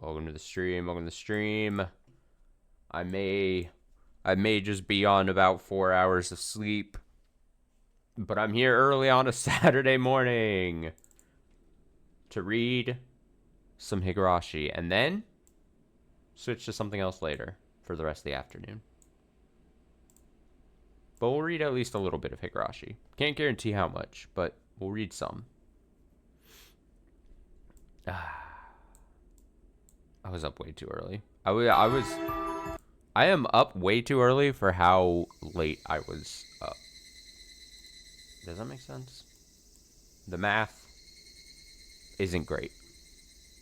Welcome to the stream. Welcome to the stream. I may just be on about 4 hours of sleep, but I'm here early on a Saturday morning to read some Higurashi and then switch to something else later for the rest of the afternoon. But we'll read at least a little bit of Higurashi. Can't guarantee how much, but we'll read some. I was up way too early. I am up way too early for how late I was up. Does that make sense? The math isn't great.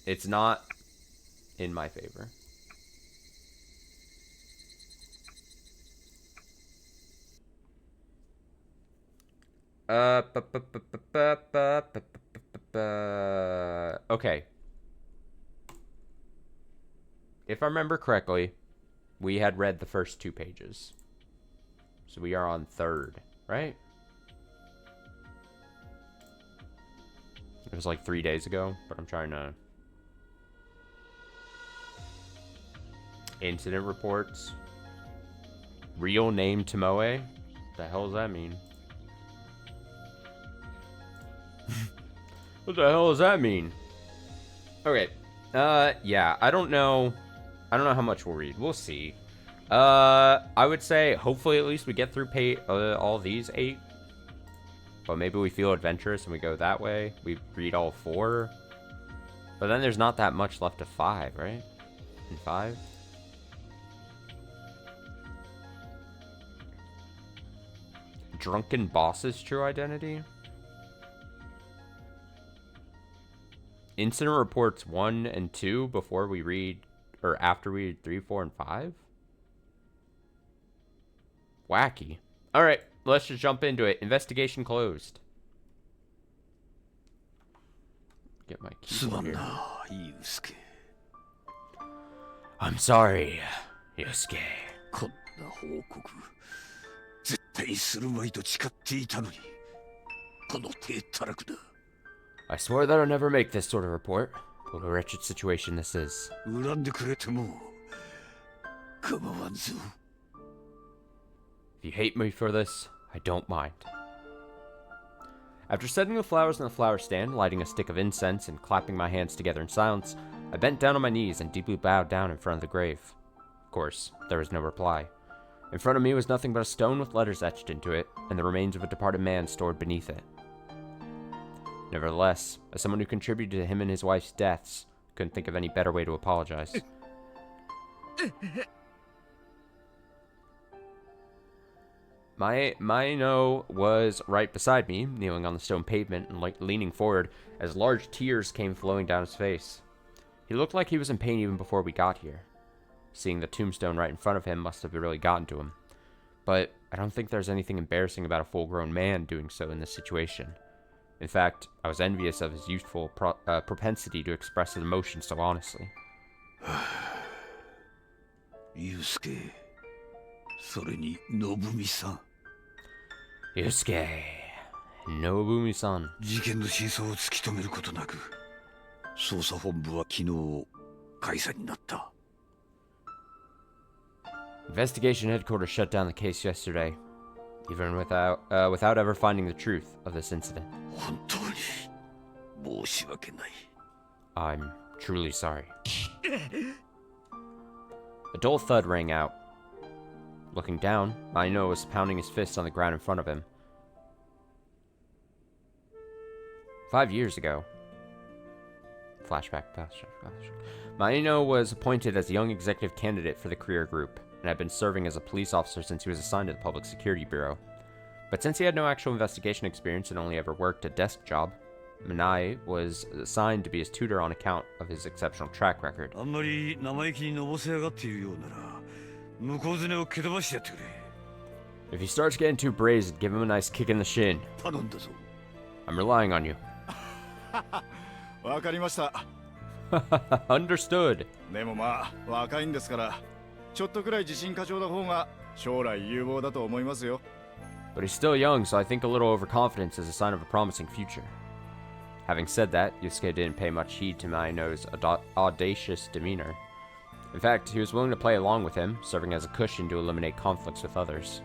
It's not in my favor. Okay. If I remember correctly, we had read the first 2 pages. So we are on 3rd, right? It was like 3 days ago, but I'm trying to... Incident reports. Real name Tomoe? The hell does that mean? What the hell does that mean? Okay. Yeah, I don't know how much we'll read. We'll see. I would say hopefully at least we get through all these 8. But maybe we feel adventurous and we go that way. We read all 4. But then there's not that much left of 5, right? In 5? Drunken Boss's true identity? Incident reports 1 and 2 before we read, or after we read 3, 4, and 5? Wacky. Alright, let's just jump into it. Investigation closed. Get my keyboard here. I'm sorry, Yusuke. I swore that I'd never make this sort of report. What a wretched situation this is. If you hate me for this, I don't mind. After setting the flowers in the flower stand, lighting a stick of incense, and clapping my hands together in silence, I bent down on my knees and deeply bowed down in front of the grave. Of course, there was no reply. In front of me was nothing but a stone with letters etched into it, and the remains of a departed man stored beneath it. Nevertheless, as someone who contributed to him and his wife's deaths, I couldn't think of any better way to apologize. Maino was right beside me, kneeling on the stone pavement and leaning forward as large tears came flowing down his face. He looked like he was in pain even before we got here. Seeing the tombstone right in front of him must have really gotten to him. But I don't think there's anything embarrassing about a full-grown man doing so in this situation. In fact, I was envious of his youthful propensity to express his emotions so honestly. Yusuke, それにNobumi-san. Yusuke, Nobumi-san. 事件の真相を突き止めることなく、捜査本部は昨日解散になった。Investigation headquarters shut down the case yesterday, even without ever finding the truth of this incident. 本当に申し訳ない。I'm truly sorry. A dull thud rang out. Looking down, Maino was pounding his fist on the ground in front of him. 5 years ago. Flashback. Maino was appointed as a young executive candidate for the career group, and had been serving as a police officer since he was assigned to the Public Security Bureau. But since he had no actual investigation experience and only ever worked a desk job, Manai was assigned to be his tutor on account of his exceptional track record. あんまり生意気にのぼせやがっているようなら、向こうずねを蹴飛ばしてやってくれ。If he starts getting too brazen, give him a nice kick in the shin. 頼んだぞ。I'm relying on you. わかりました。Understood. でもまあ、若いんですから、ちょっとくらい自信過剰な方が将来有望だと思いますよ。But he's still young, so I think a little overconfidence is a sign of a promising future. Having said that, Yusuke didn't pay much heed to Maino's audacious demeanor. In fact, he was willing to play along with him, serving as a cushion to eliminate conflicts with others.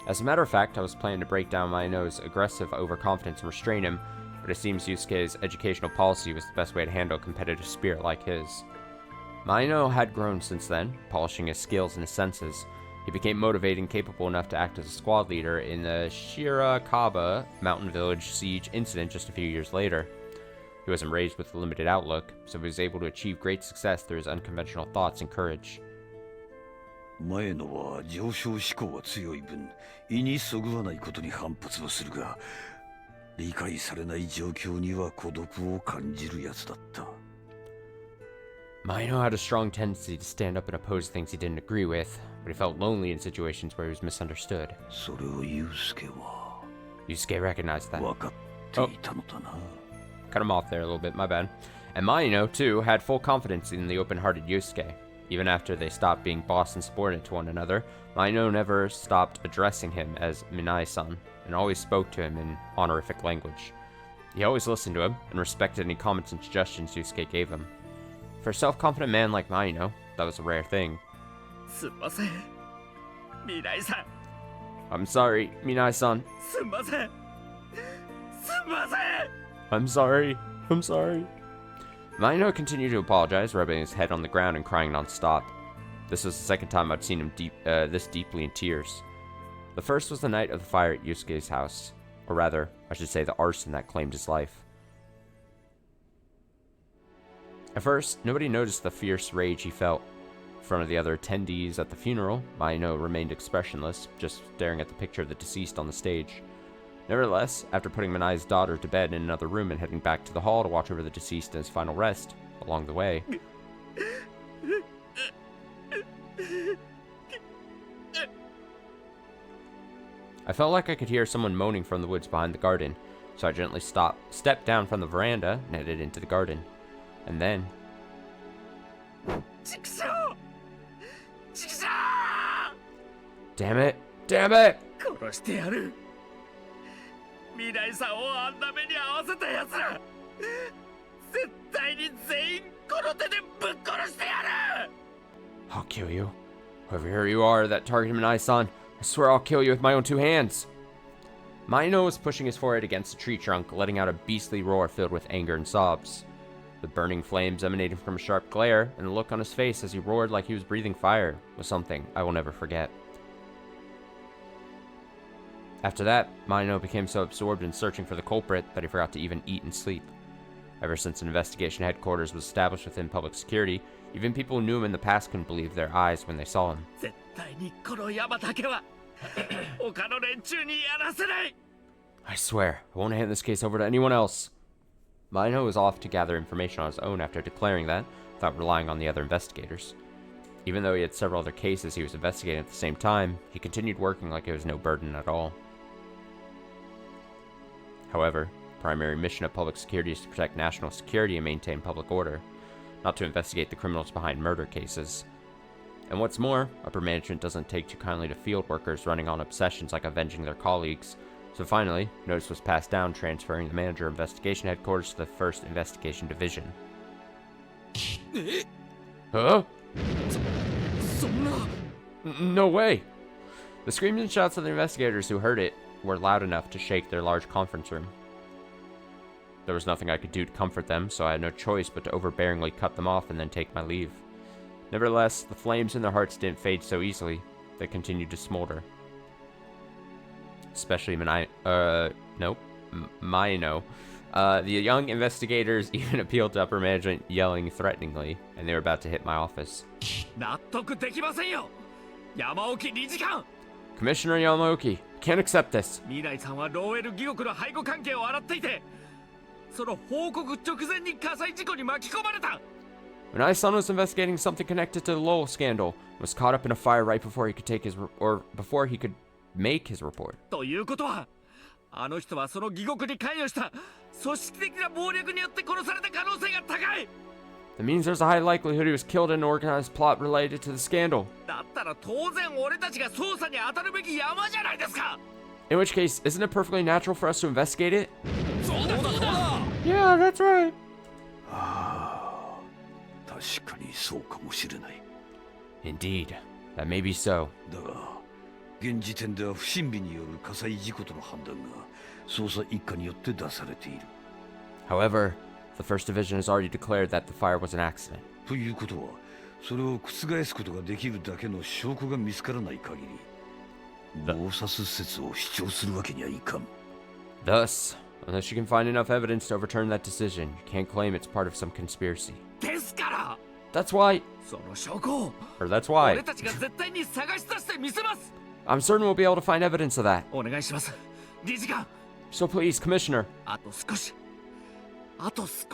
As a matter of fact, I was planning to break down Maino's aggressive overconfidence and restrain him, but it seems Yusuke's educational policy was the best way to handle a competitive spirit like his. Maino had grown since then, polishing his skills and his senses. He became motivated and capable enough to act as a squad leader in the Shirakaba mountain village siege incident just a few years later. He wasn't raised with a limited outlook, so he was able to achieve great success through his unconventional thoughts and courage. 前のは上昇志向は強い分、意にそぐわないことに反発はするが、理解されない状況には孤独を感じるやつだった。Maino had a strong tendency to stand up and oppose things he didn't agree with, but he felt lonely in situations where he was misunderstood. それをユウスケは Yusuke recognized that. 分かっていたのだな。Cut him off there a little bit, my bad. And Maino, too, had full confidence in the open-hearted Yusuke. Even after they stopped being boss and subordinate to one another, Maino never stopped addressing him as Minai-san, and always spoke to him in honorific language. He always listened to him, and respected any comments and suggestions Yusuke gave him. For a self-confident man like Maino, that was a rare thing. I'm sorry, Minai-san. I'm sorry. Maino continued to apologize, rubbing his head on the ground and crying non-stop. This was the second time I'd seen him this deeply in tears. The first was the night of the fire at Yusuke's house. Or rather, I should say the arson that claimed his life. At first, nobody noticed the fierce rage he felt. In front of the other attendees at the funeral, Maino remained expressionless, just staring at the picture of the deceased on the stage. Nevertheless, after putting Minai's daughter to bed in another room and heading back to the hall to watch over the deceased in his final rest, along the way, I felt like I could hear someone moaning from the woods behind the garden, so I gently stepped down from the veranda and headed into the garden. And then... Damn it! Damn it! I'll kill you. Whoever you are that targeted Minai-san, I swear I'll kill you with my own two hands. Maino was pushing his forehead against a tree trunk, letting out a beastly roar filled with anger and sobs. The burning flames emanating from a sharp glare, and the look on his face as he roared like he was breathing fire was something I will never forget. After that, Maino became so absorbed in searching for the culprit that he forgot to even eat and sleep. Ever since an investigation headquarters was established within public security, even people who knew him in the past couldn't believe their eyes when they saw him. I swear, I won't hand this case over to anyone else. Maino was off to gather information on his own after declaring that, without relying on the other investigators. Even though he had several other cases he was investigating at the same time, he continued working like it was no burden at all. However, the primary mission of public security is to protect national security and maintain public order, not to investigate the criminals behind murder cases. And what's more, upper management doesn't take too kindly to field workers running on obsessions like avenging their colleagues, so finally, notice was passed down transferring the manager of investigation headquarters to the 1st Investigation Division. Huh? No way! The screams and shouts of the investigators who heard it were loud enough to shake their large conference room. There was nothing I could do to comfort them, so I had no choice but to overbearingly cut them off and then take my leave. Nevertheless, the flames in their hearts didn't fade so easily. They continued to smolder. Especially Maino. The young investigators even appealed to upper management, yelling threateningly, and they were about to hit my office. Commissioner Yamaoki, can't accept this. Minai-san was investigating something connected to the Lowell scandal, and was caught up in a fire right before he could make his report. That means there's a high likelihood he was killed in an organized plot related to the scandal. In which case, isn't it perfectly natural for us to investigate it? Yeah, Yeah, that's right. ああ、確かにそうかもしれない。 Indeed, that may be so. だが、現時点では不審火による火災事故との判断が捜査一課によって出されている。 However, the First Division has already declared that the fire was an accident. ということは、それを覆すことができるだけの証拠が見つからない限り、謀殺説を主張するわけにはいかん。 Thus, unless you can find enough evidence to overturn that decision, you can't claim it's part of some conspiracy. ですから That's why, その証拠を or that's why, 俺たちが絶対に探し出してみせます I'm certain we'll be able to find evidence of that. お願いします理事官 So please, Commissioner, あと少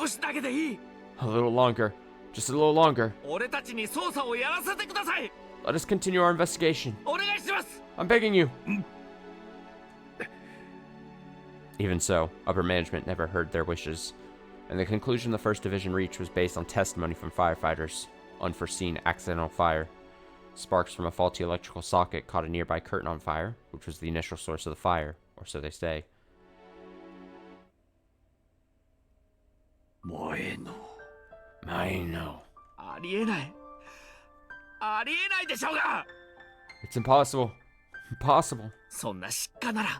しだけでいい a little longer, just a little longer. 俺たちに捜査をやらせてください Let us continue our investigation. お願いします I'm begging you. Even so, upper management never heard their wishes, and the conclusion the First Division reached was based on testimony from firefighters, unforeseen accidental fire. Sparks from a faulty electrical socket caught a nearby curtain on fire, which was the initial source of the fire, or so they say. 前の I know. ありえないでしょうが It's impossible. Impossible. そんな失火なら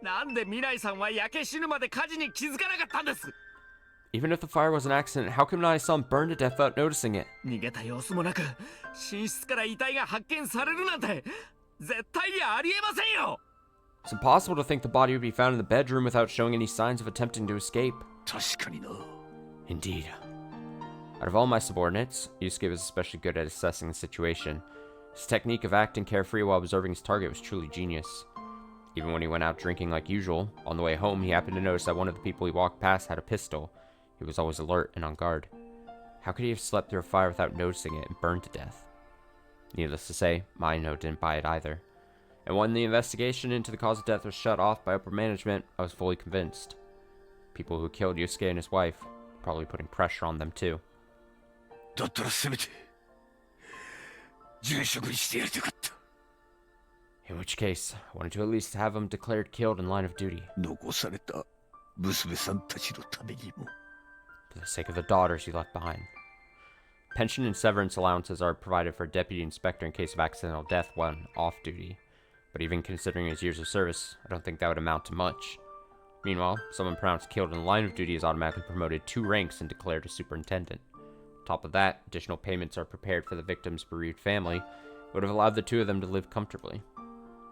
なんで未来さんは焼け死ぬまで火事に気づかなかったんです Even if the fire was an accident, how come Nai-san burned to death without noticing it? 逃げた様子もなく寝室から遺体が発見されるなんて絶対にありえませんよ It's impossible to think the body would be found in the bedroom without showing any signs of attempting to escape. 確かにな。 Indeed. Out of all my subordinates, Yusuke was especially good at assessing the situation. His technique of acting carefree while observing his target was truly genius. Even when he went out drinking like usual, on the way home he happened to notice that one of the people he walked past had a pistol. He was always alert and on guard. How could he have slept through a fire without noticing it and burned to death? Needless to say, Maino didn't buy it either. And when the investigation into the cause of death was shut off by upper management, I was fully convinced. People who killed Yusuke and his wife, probably putting pressure on them too. だったらせめて殉職にしてやりたかった。 In which case, I wanted to at least have him declared killed in line of duty. 残された娘さんたちのためにも。 For the sake of the daughters he left behind. Pension and severance allowances are provided for a deputy inspector in case of accidental death when off duty. But even considering his years of service, I don't think that would amount to much. Meanwhile, someone pronounced killed in the line of duty is automatically promoted 2 ranks and declared a superintendent. On top of that, additional payments are prepared for the victim's bereaved family. It would have allowed the 2 of them to live comfortably.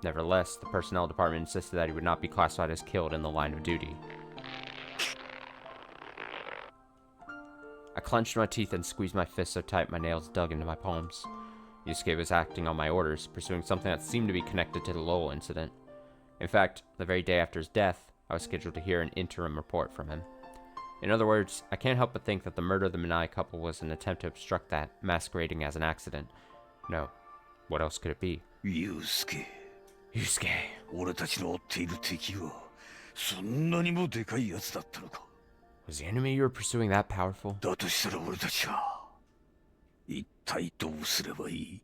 Nevertheless, the personnel department insisted that he would not be classified as killed in the line of duty. I clenched my teeth and squeezed my fists so tight my nails dug into my palms. Yusuke was acting on my orders, pursuing something that seemed to be connected to the Lowell incident. In fact, the very day after his death, I was scheduled to hear an interim report from him. In other words, I can't help but think that the murder of the Minai couple was an attempt to obstruct that, masquerading as an accident. No. What else could it be? Yusuke. Yusuke. 俺たちの追っている敵はそんなにもでかいやつだったのか。 Was the enemy you were pursuing that powerful? だとしたら俺たちは一体どうすればいい？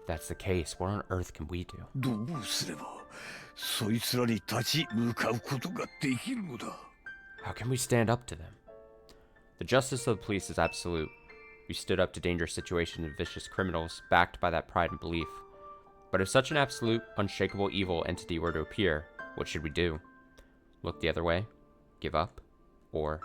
If that's the case, what on earth can we do? どうすればそいつらに立ち向かうことができるのだ？ How can we stand up to them? The justice of the police is absolute. We stood up to dangerous situations and vicious criminals, backed by that pride and belief. But if such an absolute, unshakable evil entity were to appear, what should we do? Look the other way? Give up? Or...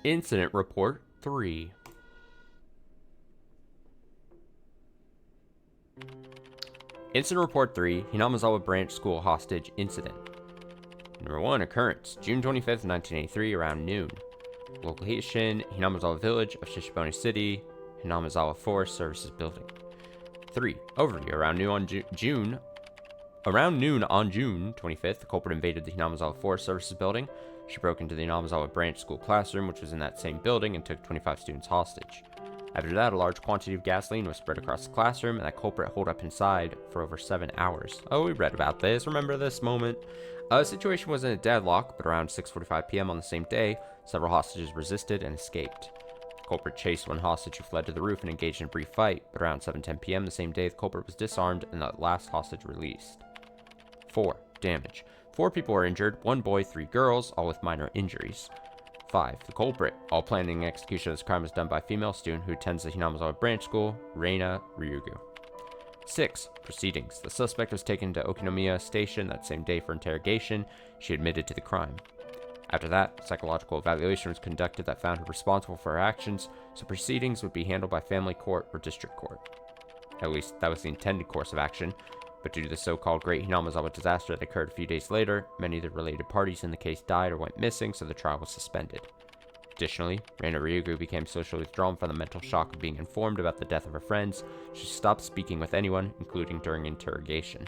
Incident Report 3. Incident Report 3, Hinamazawa Branch School Hostage Incident. Number 1, occurrence, June 25th, 1983, around noon. Location, Hinamazawa Village of Shishibone City, Hinamazawa Forest Services Building. 3, overview, around noon on June 25th, the culprit invaded the Hinamazawa Forest Services Building, She broke into the Hinamizawa branch school classroom, which was in that same building, and took 25 students hostage. After that, a large quantity of gasoline was spread across the classroom, and that culprit holed up inside for over 7 hours. Oh, we read about this. Remember this moment? The situation was in a deadlock, but around 6:45 p.m. on the same day, several hostages resisted and escaped. The culprit chased one hostage who fled to the roof and engaged in a brief fight, but around 7:10 p.m. the same day, the culprit was disarmed and the last hostage released. 4. Damage. 4 people were injured, 1 boy, 3 girls, all with minor injuries. 5. The culprit. All planning and execution of this crime was done by a female student who attends the Hinamizawa branch school, Reina Ryugu. 6. Proceedings. The suspect was taken to Okinomiya Station that same day for interrogation. She admitted to the crime. After that, psychological evaluation was conducted that found her responsible for her actions, so proceedings would be handled by family court or district court. At least, that was the intended course of action, but due to the so-called Great Hinamizawa disaster that occurred a few days later, many of the related parties in the case died or went missing, so the trial was suspended. Additionally, Reina Ryugu became socially withdrawn from the mental shock of being informed about the death of her friends. She stopped speaking with anyone, including during interrogation.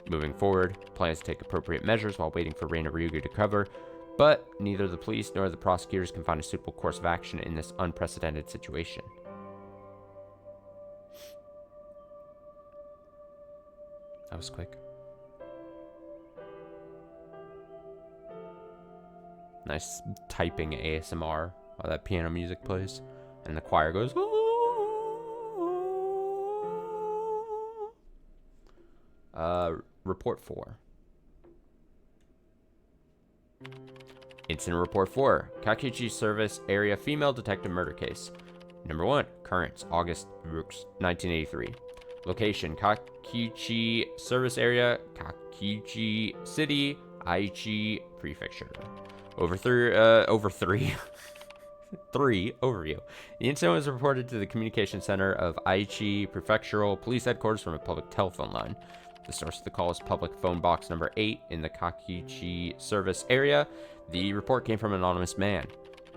Moving forward, plans to take appropriate measures while waiting for Reina Ryugu to recover, but neither the police nor the prosecutors can find a suitable course of action in this unprecedented situation. That was quick. Nice typing ASMR while that piano music plays. And the choir goes, Report 4. Incident Report 4. Kakichi Service Area Female Detective Murder Case. Number 1. Occurrence, August 1983. Location, Kakichi Service Area, Kakichi City, Aichi Prefecture. Overview. The incident was reported to the communication center of Aichi Prefectural Police Headquarters from a public telephone line. The source of the call is public phone box number 8 in the Kakichi service area. The report came from an anonymous man.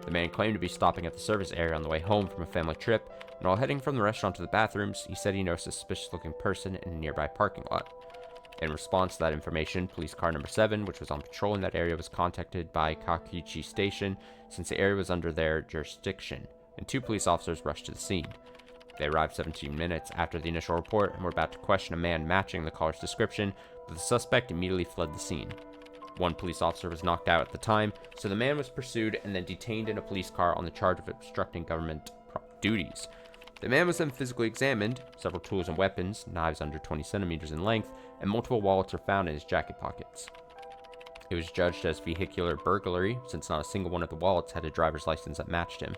The man claimed to be stopping at the service area on the way home from a family trip, and while heading from the restaurant to the bathrooms, he said he noticed a suspicious-looking person in a nearby parking lot. In response to that information, police car number 7, which was on patrol in that area, was contacted by Kakichi Station since the area was under their jurisdiction, and 2 police officers rushed to the scene. They arrived 17 minutes after the initial report and were about to question a man matching the caller's description, but the suspect immediately fled the scene. 1 police officer was knocked out at the time, so the man was pursued and then detained in a police car on the charge of obstructing government duties. The man was then physically examined. Several tools and weapons, knives under 20 centimeters in length, and multiple wallets were found in his jacket pockets. It was judged as vehicular burglary, since not a single one of the wallets had a driver's license that matched him.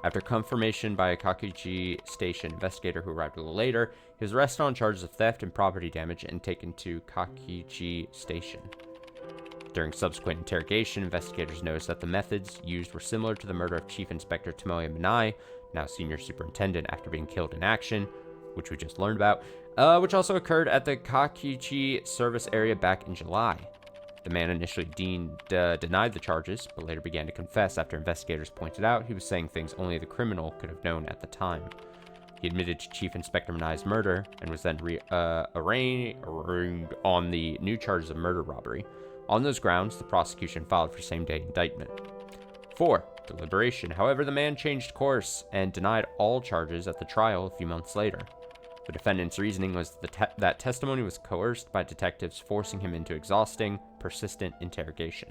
After confirmation by a Kakichi Station investigator who arrived a little later, he was arrested on charges of theft and property damage and taken to Kakichi Station. During subsequent interrogation, investigators noticed that the methods used were similar to the murder of Chief Inspector Tomoya Minai, now senior superintendent after being killed in action, which we just learned about, which also occurred at the Kakichi service area back in July. The man initially denied the charges, but later began to confess after investigators pointed out he was saying things only the criminal could have known at the time. He admitted to Chief Inspector Minai's murder and was then arraigned on the new charges of murder robbery. On those grounds, the prosecution filed for same-day indictment. 4. Deliberation. However, the man changed course and denied all charges at the trial a few months later. The defendant's reasoning was that testimony was coerced by detectives forcing him into exhausting, persistent interrogation.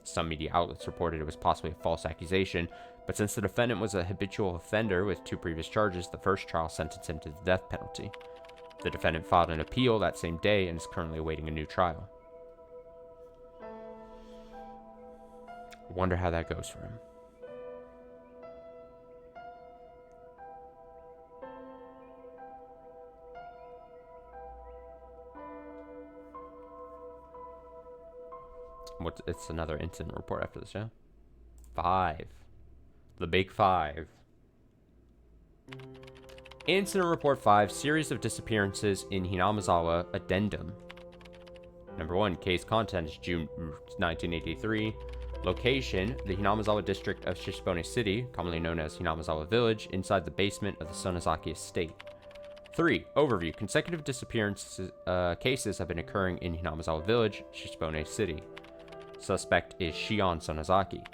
Some media outlets reported it was possibly a false accusation, but since the defendant was a habitual offender with 2 previous charges, the first trial sentenced him to the death penalty. The defendant filed an appeal that same day and is currently awaiting a new trial. Wonder how that goes for him. It's another incident report after this, yeah? 5. The Big 5. Incident Report 5, Series of Disappearances in Hinamizawa, Addendum. Number 1, case content is June 1983. Location, the Hinamizawa district of Shishibone City, commonly known as Hinamizawa Village, inside the basement of the Sonozaki estate. 3. Overview, consecutive disappearance cases have been occurring in Hinamizawa Village, Shishibone City. Suspect is Shion Sonozaki.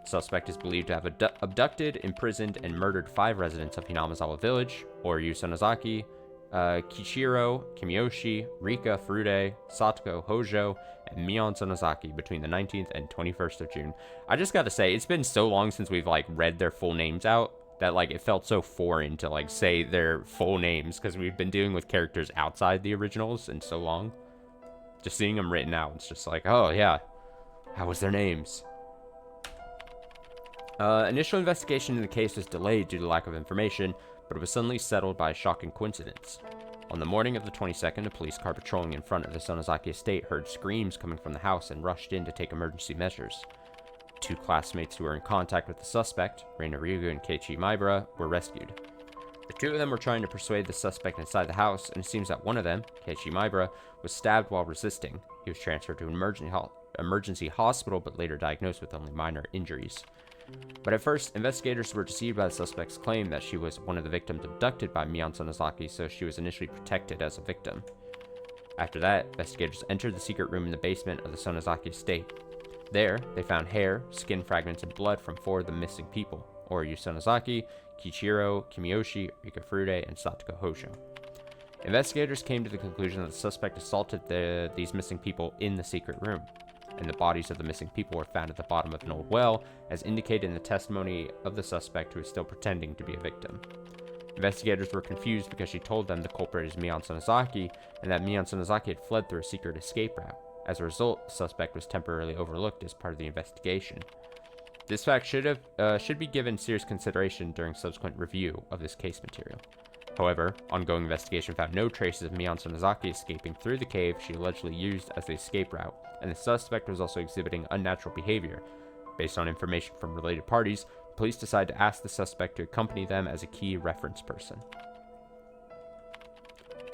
Suspect is believed to have abducted, imprisoned, and murdered 5 residents of Hinamazawa Village, Oryu Sonozaki, Kichiro, Kimiyoshi, Rika Furude, Satoko Hojo, and Mion Sonozaki between the 19th and 21st of June. I just gotta say, it's been so long since we've, like, read their full names out that, like, it felt so foreign to, like, say their full names, because we've been dealing with characters outside the originals in so long. Just seeing them written out, it's just like, oh, yeah. How was their names? Initial investigation in the case was delayed due to lack of information, but it was suddenly settled by a shocking coincidence. On the morning of the 22nd, a police car patrolling in front of the Sonozaki estate heard screams coming from the house and rushed in to take emergency measures. 2 classmates who were in contact with the suspect, Reina Ryugu and Keiichi Maibara, were rescued. The 2 of them were trying to persuade the suspect inside the house, and it seems that one of them, Keiichi Maibara, was stabbed while resisting. He was transferred to an emergency hospital, but later diagnosed with only minor injuries. But at first, investigators were deceived by the suspect's claim that she was one of the victims abducted by Mion Sonozaki, so she was initially protected as a victim. After that, investigators entered the secret room in the basement of the Sonozaki estate. There, they found hair, skin fragments, and blood from 4 of the missing people, Oryu Sonozaki, Kichiro, Kimiyoshi, Rika Furude, and Satoko Hojo. Investigators came to the conclusion that the suspect assaulted these missing people in the secret room, and the bodies of the missing people were found at the bottom of an old well, as indicated in the testimony of the suspect who is still pretending to be a victim. Investigators were confused because she told them the culprit is Mion Sonozaki, and that Mion Sonozaki had fled through a secret escape route. As a result, the suspect was temporarily overlooked as part of the investigation. This fact should be given serious consideration during subsequent review of this case material. However, ongoing investigation found no traces of Mion Sonozaki escaping through the cave she allegedly used as the escape route, and the suspect was also exhibiting unnatural behavior. Based on information from related parties, police decided to ask the suspect to accompany them as a key reference person.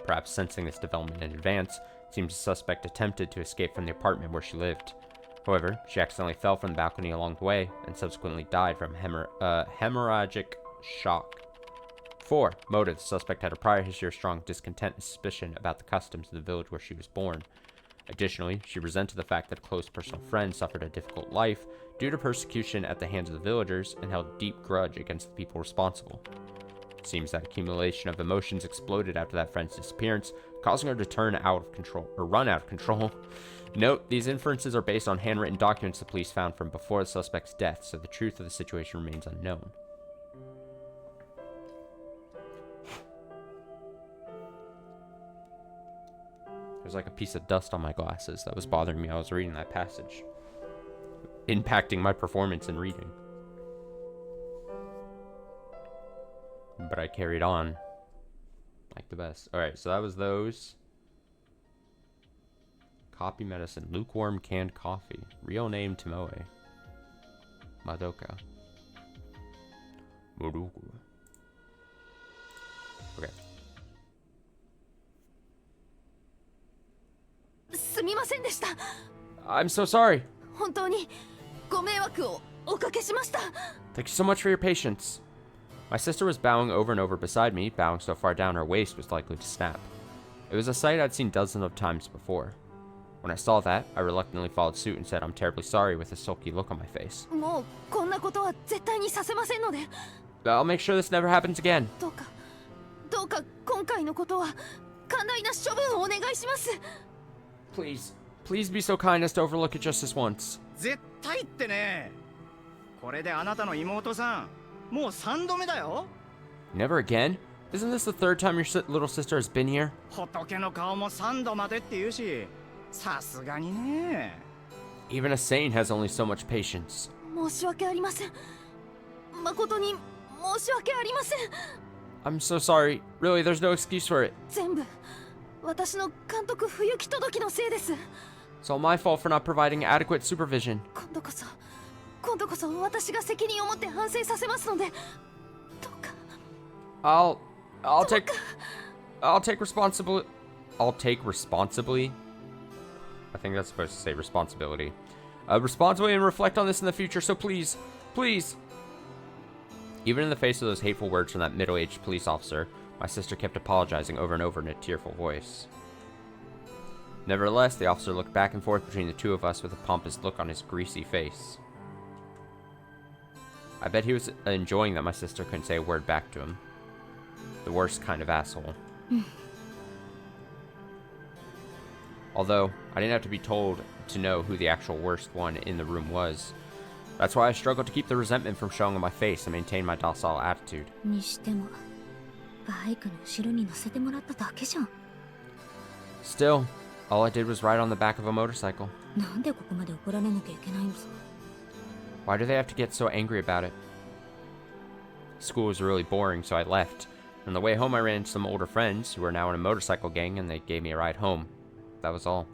Perhaps sensing this development in advance, it seems the suspect attempted to escape from the apartment where she lived. However, she accidentally fell from the balcony along the way, and subsequently died from hemorrhagic shock. 4. Motive. The suspect had a prior history of strong discontent and suspicion about the customs of the village where she was born. Additionally, she resented the fact that a close personal friend suffered a difficult life due to persecution at the hands of the villagers and held a deep grudge against the people responsible. It seems that accumulation of emotions exploded after that friend's disappearance, causing her to run out of control. Note, these inferences are based on handwritten documents the police found from before the suspect's death, so the truth of the situation remains unknown. There's like a piece of dust on my glasses that was bothering me. I was reading that passage, impacting my performance in reading. But I carried on like the best. Alright, so that was those. Copy medicine. Lukewarm canned coffee. Real name Tomoe. Madoka. Moruku. Okay. すみませんでした。 I'm so sorry. 本当にご迷惑をおかけしました。 Thank you so much for your patience. My sister was bowing over and over beside me, bowing so far down her waist was likely to snap. It was a sight I'd seen dozens of times before. When I saw that, I reluctantly followed suit and said I'm terribly sorry with a sulky look on my face. もうこんなことは絶対にさせませんので。 I'll make sure this never happens again. どうか今回のことは寛大な処分をお願いします。 Please be so kind as to overlook it just this once. 絶対ってね。これであなたの妹さん、もう3度目だよ。 Never again? Isn't this the third time your little sister has been here? 仏の顔も3度までって言うし、さすがにね。 Even a saint has only so much patience. 申し訳ありません。誠に申し訳ありません。 I'm so sorry. Really, there's no excuse for it. 全部私の監督不行き届きのせいです。 It's all my fault for not providing adequate supervision. 今度こそ私が責任を持って反省させますので、どうか。 I'll take responsibly. I think that's supposed to say responsibility. Responsibly and reflect on this in the future, so please. Even in the face of those hateful words from that middle-aged police officer, my sister kept apologizing over and over in a tearful voice. Nevertheless, the officer looked back and forth between the two of us with a pompous look on his greasy face. I bet he was enjoying that my sister couldn't say a word back to him. The worst kind of asshole. Although, I didn't have to be told to know who the actual worst one in the room was. That's why I struggled to keep the resentment from showing on my face and maintain my docile attitude. にしてもバイクの後ろに乗せてもらっただけじゃん。 Still, all I did was ride on the back of a motorcycle. なんでここまで怒られなきゃいけないんですか？ Why do they have to get so angry about it? School was really boring, so I left. On the way home, I ran into some older friends who were now in a motorcycle gang, and they gave me a ride home. That was all.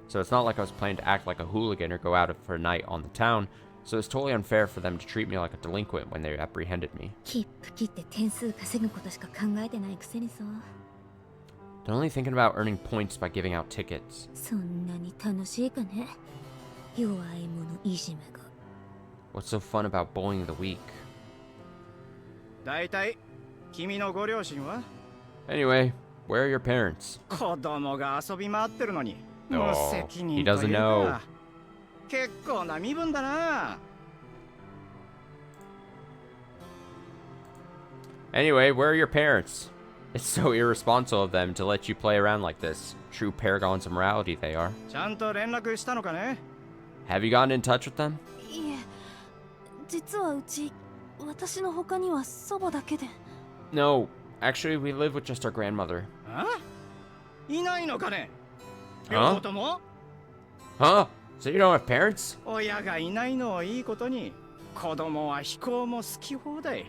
So it's not like I was planning to act like a hooligan or go out for a night on the town, so it's totally unfair for them to treat me like a delinquent when they apprehended me. 切符切って点数稼ぐことしか考えてないくせにさ。 They're only thinking about earning points by giving out tickets. そんなに楽しいかね。弱い者いじめが。 What's so fun about bullying the weak? だいたい君のご両親は？ Anyway, where are your parents? 子供が遊び回ってるのに無 Oh, 責 he 任と doesn't いう know. か結構な身分だな。 Anyway, where are your parents? It's so irresponsible of them to let you play around like this. True paragons of morality they are. ちゃんと連絡したのかね？ Have you gotten in touch with them? いえ、実はうち私の他には祖母だけで。 No, actually we live with just our grandmother. あ？いないのかね？ Huh? 両方とも？ Huh? So you don't have parents? 親がいないのをいいことに子供は非行も好き放題。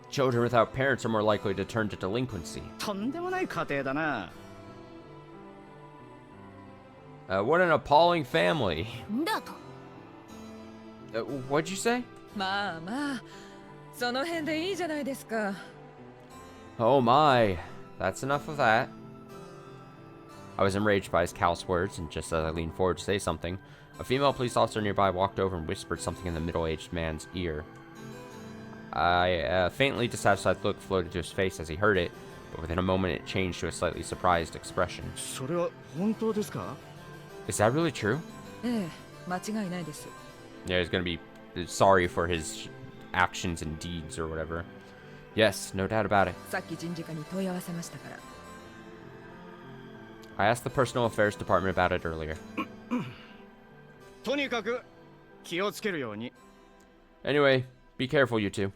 Children without parents are more likely to turn to delinquency. とんでもない家庭だな。 What an appalling family. んだと。 What'd you say? まあまあ、その辺でいいじゃないですか。 Oh my. That's enough of that. I was enraged by his callous words, and just as I leaned forward to say something, a female police officer nearby walked over and whispered something in the middle-aged man's ear. A faintly dissatisfied look floated to his face as he heard it, but within a moment it changed to a slightly surprised expression. それは本当ですか？ Is that really true? ええ、間違いないです。 Yeah, he's gonna be sorry for his actions and deeds or whatever. Yes, no doubt about it. さっき人事課に問い合わせましたから。 I asked the Personal Affairs Department about it earlier. とにかく気をつけるように。 Anyway, be careful, you two.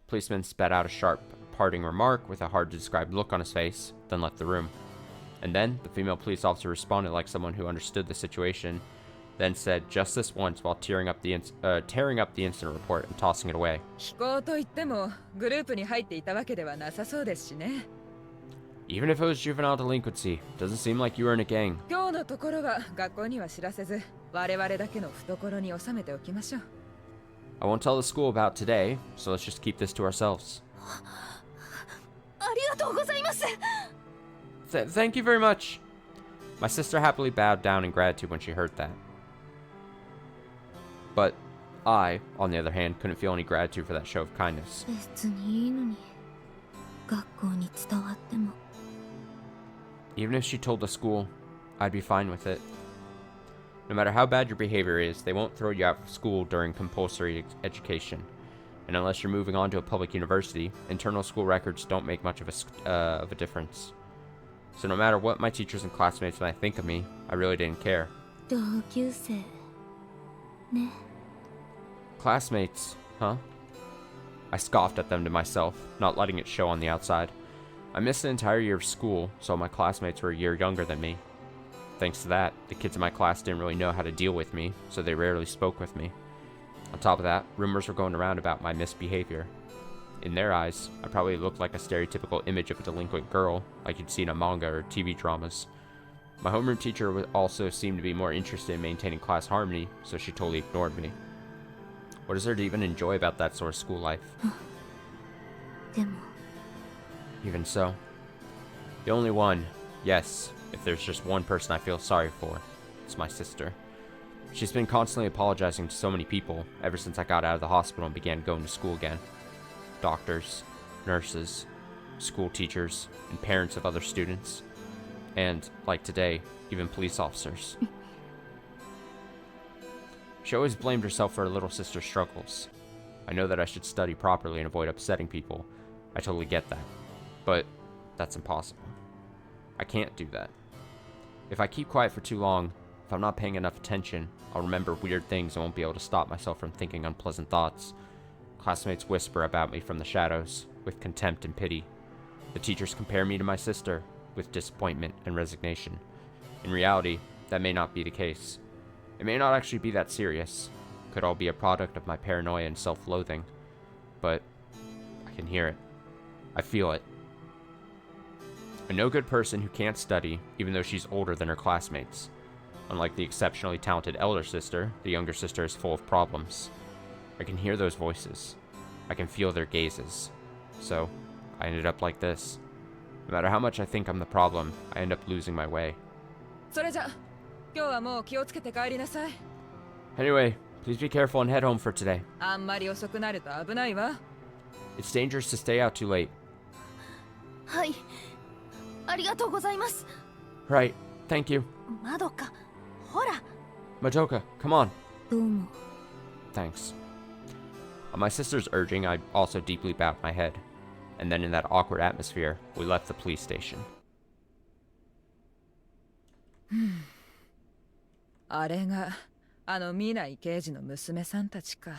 Policeman spat out a sharp, parting remark with a hard-to-describe look on his face, then left the room. And then, the female police officer responded like someone who understood the situation, then said just this once while tearing up the incident report and tossing it away. 非行といってもグループに入っていたわけではなさそうですしね。 Even if it was juvenile delinquency, doesn't seem like you were in a gang. 今日のところは学校には知らせず、我々だけの懐に収めておきましょう。 I won't tell the school about today, so let's just keep this to ourselves. ありがとうございます。 Thank you very much. My sister happily bowed down in gratitude when she heard that. But I, on the other hand, couldn't feel any gratitude for that show of kindness. 別にいいのに。学校に伝わっても。 Even if she told the school, I'd be fine with it. No matter how bad your behavior is, they won't throw you out of school during compulsory education. And unless you're moving on to a public university, internal school records don't make much of a difference. So no matter what my teachers and classmates might think of me, I really didn't care. 同級生。ね。 Classmates, huh? I scoffed at them to myself, not letting it show on the outside. I missed an entire year of school, so my classmates were a year younger than me. Thanks to that, the kids in my class didn't really know how to deal with me, so they rarely spoke with me. On top of that, rumors were going around about my misbehavior. In their eyes, I probably looked like a stereotypical image of a delinquent girl, like you'd see in a manga or TV dramas. My homeroom teacher also seemed to be more interested in maintaining class harmony, so she totally ignored me. What is there to even enjoy about that sort of school life? でも。 Even so. The only one, yes, if there's just one person I feel sorry for, it's my sister. She's been constantly apologizing to so many people ever since I got out of the hospital and began going to school again. Doctors, nurses, school teachers, and parents of other students. And, like today, even police officers. She always blamed herself for her little sister's struggles. I know that I should study properly and avoid upsetting people. I totally get that. But that's impossible. I can't do that. If I keep quiet for too long, if I'm not paying enough attention, I'll remember weird things and won't be able to stop myself from thinking unpleasant thoughts. Classmates whisper about me from the shadows, with contempt and pity. The teachers compare me to my sister, with disappointment and resignation. In reality, that may not be the case. It may not actually be that serious. It could all be a product of my paranoia and self-loathing. But I can hear it. I feel it. A no-good person who can't study, even though she's older than her classmates. Unlike the exceptionally talented elder sister, the younger sister is full of problems. I can hear those voices. I can feel their gazes. So, I ended up like this. No matter how much I think I'm the problem, I end up losing my way. それじゃ今日はもう気をつけて帰りなさい。 Anyway, please be careful and head home for today. あんまり遅くなると危ないわ。 It's dangerous to stay out too late. はい、ありがとうございます。 Right, thank you. まどか、ほら。 Madoka, come on. どうも。 Thanks. On my sister's urging, I also deeply bowed my head. And then in that awkward atmosphere, we left the police station. あれがあの見ない刑事の娘さんたちか。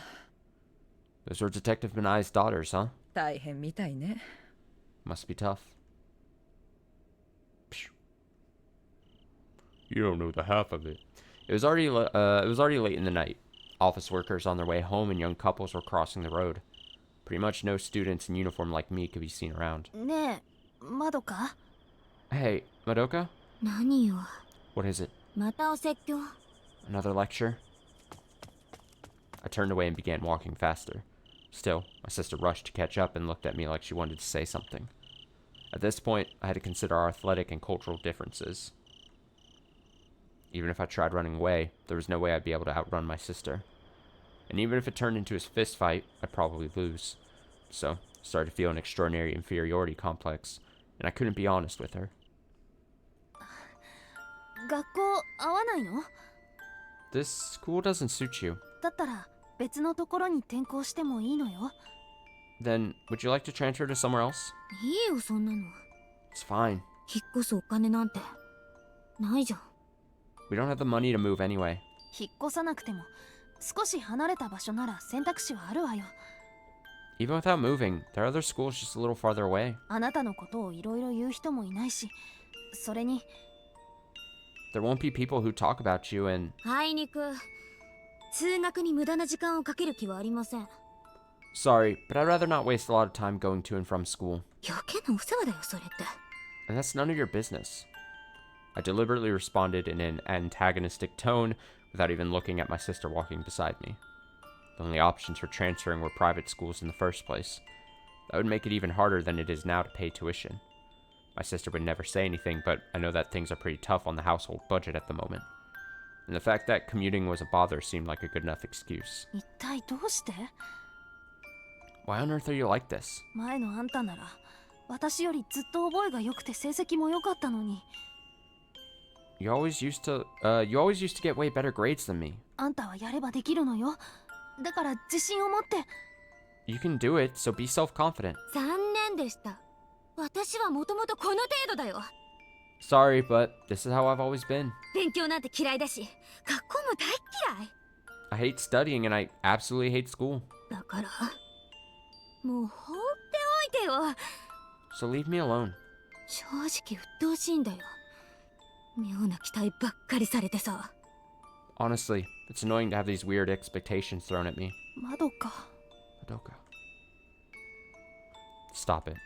Those were Detective Minai's daughters, huh? 大変みたいね。 Must be tough. Phew. You don't know the half of it. It was already late in the night. Office workers on their way home and young couples were crossing the road. Pretty much no students in uniform like me could be seen around. ねえ、まどか。 Hey, Madoka? 何よ。 What is it? またお説教。 Another lecture? I turned away and began walking faster. Still, my sister rushed to catch up and looked at me like she wanted to say something. At this point, I had to consider our athletic and cultural differences. Even if I tried running away, there was no way I'd be able to outrun my sister. And even if it turned into a fist fight, I'd probably lose. So, I started to feel an extraordinary inferiority complex, and I couldn't be honest with her. 学校合わないの？ This school doesn't suit you. だったら別のところに転校してもいいのよ。 Then, would you like to transfer to somewhere else? いいよそんなの。 It's fine. 引っ越すお金なんてないじゃん。 We don't have the money to move anyway. 引っ越さなくても少し離れた場所なら選択肢はあるわよ。 Even without moving, there are other schools just a little farther away. あなたのことをいろいろ言う人もいないし、それに There won't be people who talk about you and... あいにく通学に無駄な時間をかける気はありません。 Sorry, but I'd rather not waste a lot of time going to and from school. 余計なお世話だよそれって。 And that's none of your business. I deliberately responded in an antagonistic tone without even looking at my sister walking beside me. The only options for transferring were private schools in the first place. That would make it even harder than it is now to pay tuition. My sister would never say anything, but I know that things are pretty tough on the household budget at the moment. And the fact that commuting was a bother seemed like a good enough excuse. 一体どうして？ Why on earth are you like this? 前のあんたなら私よりずっと覚えが良くて成績も良かったのに。 You always used to get way better grades than me. あんたはやればできるのよ。だから自信を持って。 You can do it, so be self-confident. 残念でした。私はもともとこの程度だよ。 Sorry, but this is how I've always been. 勉強なんて嫌いだし、学校も大嫌い。 I hate studying and I absolutely hate school. だから、もう放っておいてよ。 So leave me alone. 正直鬱陶しいんだよ。妙な期待ばっかりされてさ。 Honestly, it's annoying to have these weird expectations thrown at me. まどか。 Madoka. Stop it.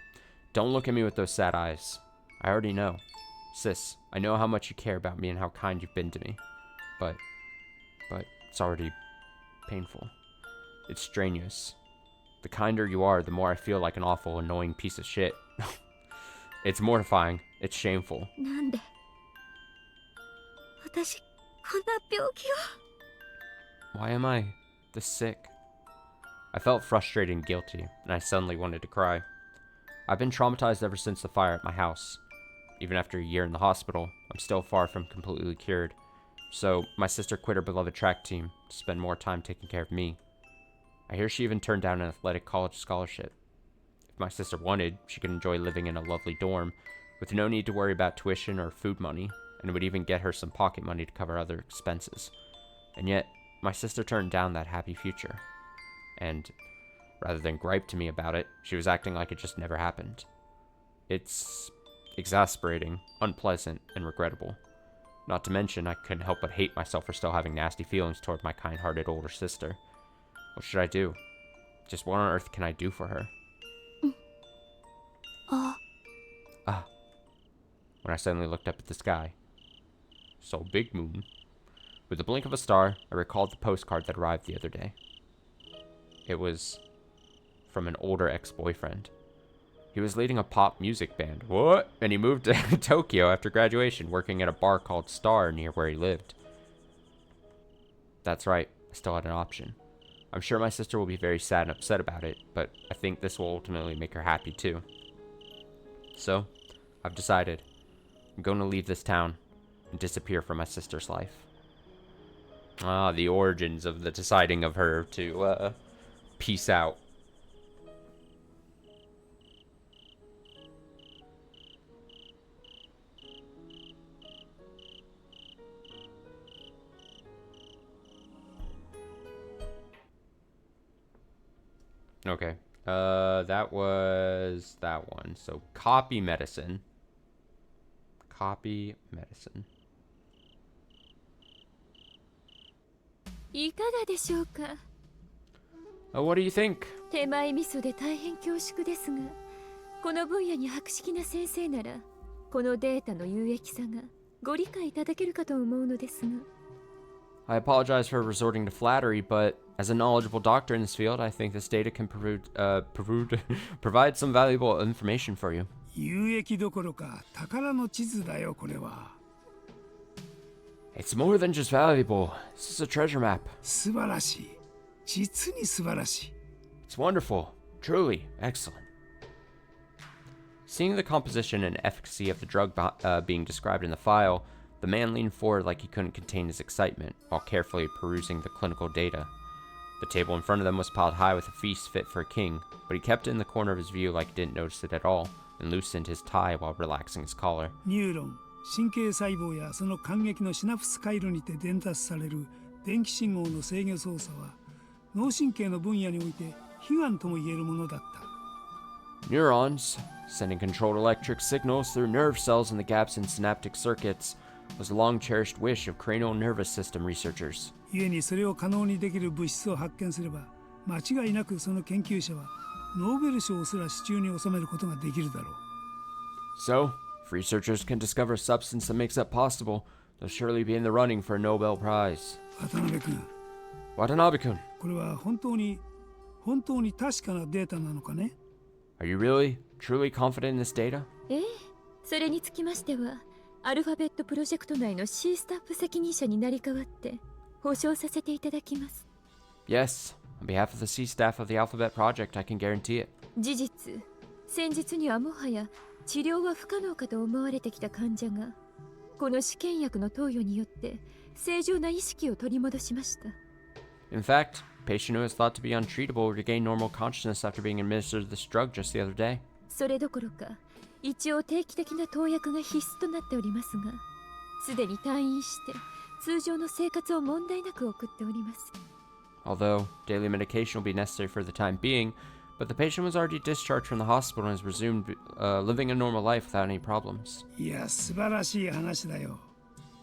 Don't look at me with those sad eyes. I already know. Sis, I know how much you care about me and how kind you've been to me. But it's already painful. It's strenuous. The kinder you are, the more I feel like an awful, annoying piece of shit. It's mortifying. It's shameful. なんで私、こんな病気を。 Why am I this sick? I felt frustrated and guilty, and I suddenly wanted to cry. I've been traumatized ever since the fire at my house. even after a year in the hospital, I'm still far from completely cured. So, my sister quit her beloved track team to spend more time taking care of me. I hear she even turned down an athletic college scholarship. If my sister wanted, she could enjoy living in a lovely dorm, with no need to worry about tuition or food money, and it would even get her some pocket money to cover other expenses. And yet, my sister turned down that happy future. And, rather than gripe to me about it, she was acting like it just never happened. It's exasperating, unpleasant, and regrettable. Not to mention, I couldn't help but hate myself for still having nasty feelings toward my kind-hearted older sister. What should I do? Just what on earth can I do for her? When I suddenly looked up at the sky. So big moon. With the blink of a star, I recalled the postcard that arrived the other day. It was from an older ex-boyfriend. He was leading a pop music band. What? And he moved to Tokyo after graduation, working at a bar called Star near where he lived. That's right, I still had an option. I'm sure my sister will be very sad and upset about it, but I think this will ultimately make her happy too. So, I've decided. I'm going to leave this town and disappear from my sister's life. Ah, the origins of the deciding of her to, peace out. Okay. That was that one. So, copy medicine. Copy medicine. いかがでしょうか。 What do you think? 手前味噌で大変恐縮ですが、この分野に博識な先生なら、このデータの有益さがご理解いただけるかと思うのですが。I apologize for resorting to flattery, but as a knowledgeable doctor in this field, I think this data can provide some valuable information for you. 有益どころか宝の地図だよこれは。 It's more than just valuable. This is a treasure map. 素晴らしい。実に素晴らしい。 It's wonderful. Truly excellent. Seeing the composition and efficacy of the drug being described in the file, the man leaned forward like he couldn't contain his excitement while carefully perusing the clinical data. The table in front of them was piled high with a feast fit for a king, but he kept it in the corner of his view like he didn't notice it at all, and loosened his tie while relaxing his collar. ニューロン、神経細胞やその間隙のシナプス回路にて伝達される電気信号の制御操作は脳神経の分野において悲願とも言えるものだった。 Neurons, sending controlled electric signals through nerve cells in the gaps in synaptic circuits, was a long-cherished wish of cranial nervous system researchers. 故にそれを可能にできる物質を発見すれば、間違いなくその研究者はノーベル賞すら手中に収めることができるだろう。 So, if researchers can discover a substance that makes that possible, they'll surely be in the running for a Nobel Prize. 渡辺君、 Watanabe-kun, これは本当に確かなデータなのかね？ are you really, truly confident in this data? ええ、それにつきましては、アルファベットプロジェクト内の C スタッフ責任者になり代わって保証させていただきます。 Yes, on behalf of the C staff of the Alphabet Project, I can guarantee it. 事実、先日にはもはや治療は不可能かと思われてきた患者が、この試験薬の投与によって正常な意識を取り戻しました。 In fact, a patient who was thought to be untreatable regained normal consciousness after being administered this drug just the other day. それどころか、一応定期的な投薬が必須となっておりますが、すでに退院して通常の生活を問題なく送っております。 Although, daily medication will be necessary for the time being, but the patient was already discharged from the hospital and has resumed living a normal life without any problems. いや、素晴らしい話だよ。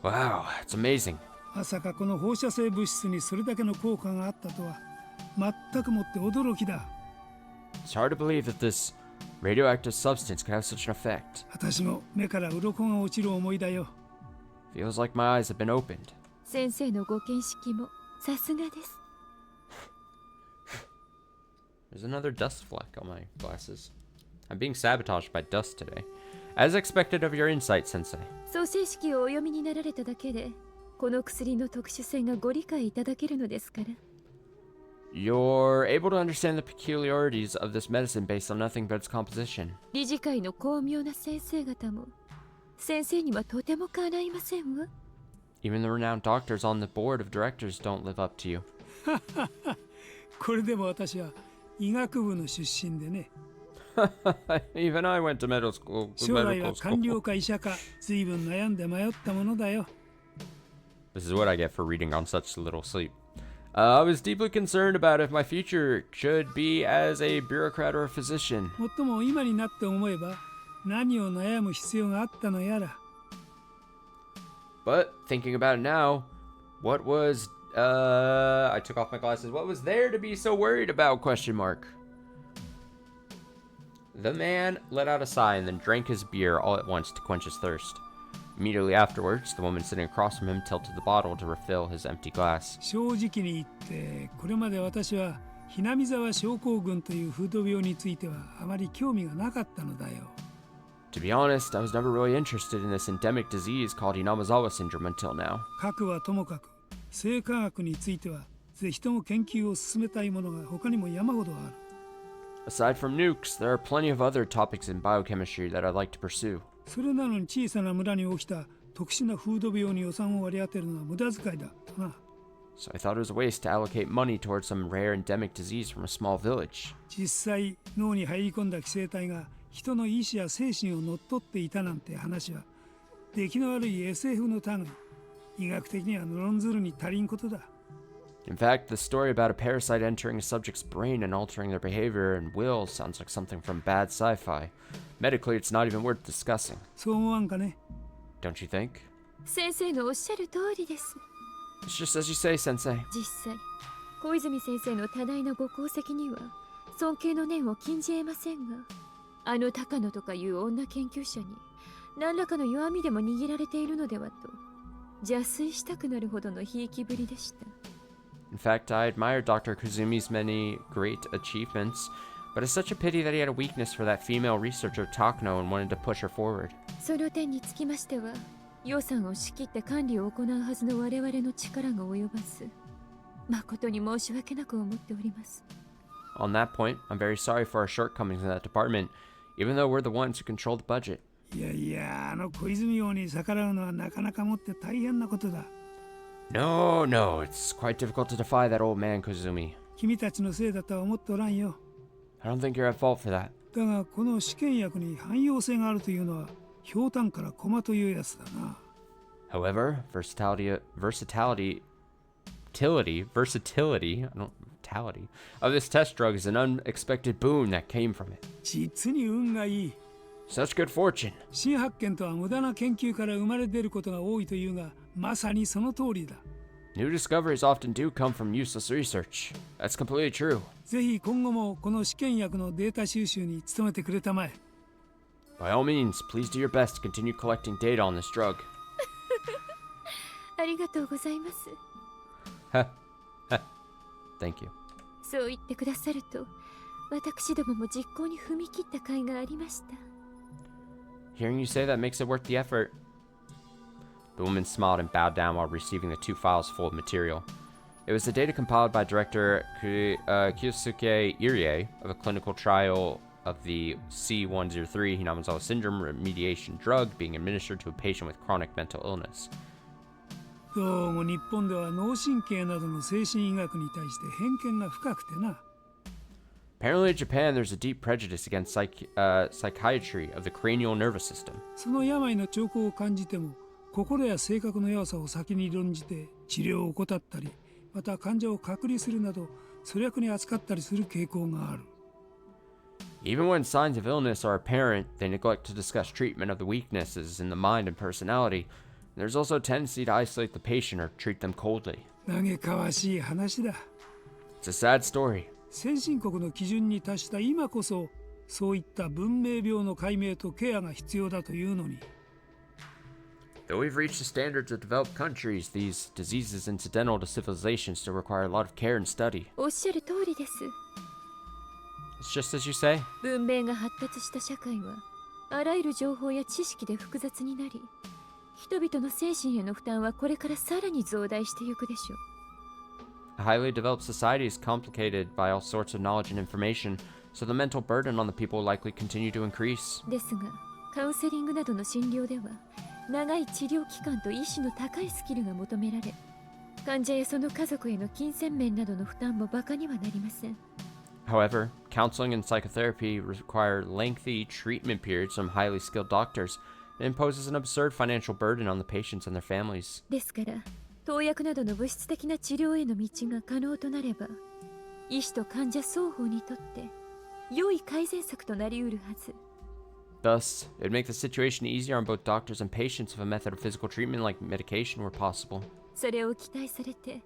Wow, it's amazing. まさかこの放射性物質にそれだけの効果があったとは全くもって驚きだ。 It's hard to believe that this radioactive substance could have such an effect. 私も目から鱗が落ちる思いだよ。 Feels like my eyes have been opened. 先生のご見識もさすがです。 There's another dust fleck on my glasses. I'm being sabotaged by dust today. As expected of your insight, Sensei. 創生式をお読みになられただけで、この薬の特殊性がご理解いただけるのですから。 You're able to understand the peculiarities of this medicine based on nothing but its composition. 理事会の巧妙な先生方も、先生にはとてもかないませんわ。Even the renowned doctors on the board of directors don't live up to you. これでも私は医学部の出身でね。Even I went to medical 将来は school. 官僚か医者か随分悩んで迷ったものだよ。This is what I get for reading on such little sleep. I was deeply concerned about if my future should be as a bureaucrat or a physician. もっとも今になって思えば何を悩む必要があったのやら。But thinking about it now, what was I took off my glasses. What was there to be so worried about? Question mark. The man let out a sigh and then drank his beer all at once to quench his thirst. Immediately afterwards, the woman sitting across from him tilted the bottle to refill his empty glass. 正直に言ってこれまで私はひなみ沢症候群という風土病についてはあまり興味がなかったのだよ。To be honest, I was never really interested in this endemic disease called Hinamizawa syndrome until now. 核はともかく生化学についてはぜひとも研究を進めたいものが他にも山ほどある。Aside from nukes, there are plenty of other topics in biochemistry that I'd like to pursue. それなのに小さな村に起きた特殊な風土病に予算を割り当てるのは無駄遣いだとな。So I thought it was a waste to allocate money towards some rare endemic disease from a small village. 実際脳に入り込んだ寄生体が人の意志や精神を乗っ取っていたなんて話は出来の悪い SF の類。医学的には論ずるに足りんことだ。In fact, the story about a parasite entering a subject's brain and altering their behavior and will sounds like something from bad sci-fi. Medically, it's not even worth discussing. そう思わんかね。 Don't you think? 先生のおっしゃる通りです。 It's just as you say, Sensei. 実際小泉先生の多大なご功績には尊敬の念を禁じ得ませんが、あの高野とかいう女研究者に何らかの弱みでも握られているのではと邪推したくなるほどのひいきぶりでした。 In fact, I admired Dr. Kuzumi's many great achievements, but it's such a pity that he had a weakness for that female researcher Takano and wanted to push her forward. その点につきましては予算を仕切って管理を行うはずの我々の力が及ばず、誠に申し訳なく思っております。 On that point, I'm very sorry for our shortcomings in that department, even though we're the ones who control the budget. いやいや、あの小泉王に逆らうのはなかなかもって大変なことだ。No, it's quite difficult to defy that old man, Kuzumi. 君たちのせいだとは思っておらんよ。I don't think you're at fault for that. だがこの試験薬に汎用性があるというのはひょうたんから駒というやつだな。However, versatility of this test drug is an unexpected boon that came from it. 実に運がいい。 Such good fortune. 新発見とは無駄な研究から生まれ出ることが多いというが、まさにその通りだ。New discoveries often do come from useless research. That's completely true. ぜひ今後もこの試験薬のデータ収集に努めてくれたまえ。By all means, please do your best to continue collecting data on this drug. ありがとうございます。 Thank you. そう言ってくださると、私どもも実行に踏み切った甲斐がありました。 Hearing you say that makes it worth the effort. The woman smiled and bowed down while receiving the 2 files full of material. It was the data compiled by Director Kyosuke Irie of a clinical trial of the C103 Hinamizawa syndrome remediation drug being administered to a patient with chronic mental illness. どうも日本では脳神経などの精神医学に対して偏見が深くてな。Apparently in Japan, there's a deep prejudice against psychiatry of the cranial nervous system. その病の兆候を感じても、心や性格の弱さを先に論じて治療を怠ったり、また患者を隔離するなど粗略に扱ったりする傾向がある。Even when signs of illness are apparent, they neglect to discuss treatment of the weaknesses in the mind and personality. There's also a tendency to isolate the patient or treat them coldly. 嘆かわしい話だ。 It's a sad story. 先進国の基準に達した今こそ、そういった文明病の解明とケアが必要だというのに。Though we've reached the standards of developed countries, these diseases incidental to civilization still require a lot of care and study. おっしゃる通りです。 It's just as you say. 文明が発達した社会は、あらゆる情報や知識で複雑になり、人々の精神への負担はこれからさらに増大していくでしょう。 A highly developed society is complicated by all sorts of knowledge and information, so the mental burden on the people will likely continue to increase. ですが、カウンセリングなどの診療では長い治療期間と医師の高いスキルが求められ、患者やその家族への金銭面などの負担もバカにはなりません。 However, counseling and psychotherapy require lengthy treatment periods from highly skilled doctors and imposes an absurd financial burden on the patients and their families. ですから投薬などの物質的な治療への道が可能となれば、医師と患者双方にとって良い改善策となりうるはず。 Thus, it would make the situation easier on both doctors and patients if a method of physical treatment like medication were possible. それを期待されて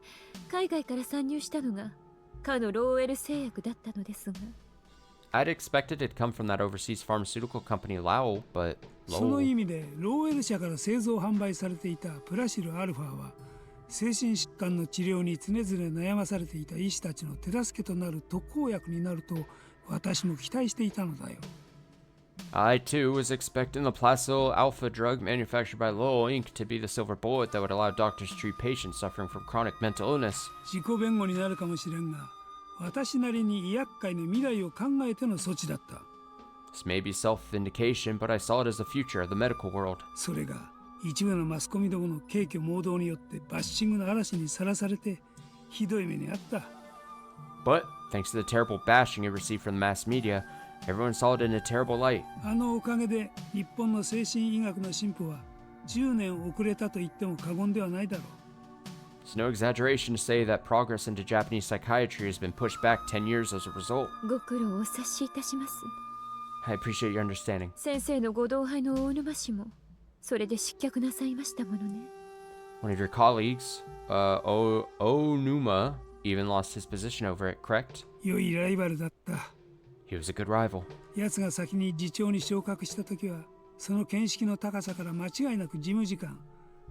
海外から参入したのがかのローエル製薬だったのですが、 I'd expected it'd come from that overseas pharmaceutical company Lowell, but その Lowell. 意味でローエル社から製造販売されていたプラシルアルファは精神疾患の治療に常々悩まされていた医師たちの手助けとなる特効薬になると私も期待していたのだよ。 I too was expecting the Placil Alpha drug manufactured by Lowell Inc. to be the silver bullet that would allow doctors to treat patients suffering from chronic mental illness. 自己弁護になるかもしれんが、私なりに医薬界の未来を考えての措置だった。 This may be self-vindication, but I saw it as the future of the medical world. それが一部のマスコミどもの軽挙妄動によってバッシングの嵐にさらされてひどい目にあった。 But, thanks to the terrible bashing it received from the mass media, everyone saw it in a terrible light. あのおかげで日本の精神医学の進歩は10年遅れたと言っても過言ではないだろう。 It's no exaggeration to say that progress into Japanese psychiatry has been pushed back 10 years as a result. ご苦労をお察しいたします。 I appreciate your understanding. 先生のご同輩の大沼氏もそれで失脚なさいましたものね。 One of your colleagues, Onuma, even lost his position over it, correct? 良いライバルだった。 He was a good rival. 奴が先に次長に昇格した時はその見識の高さから間違いなく事務次官、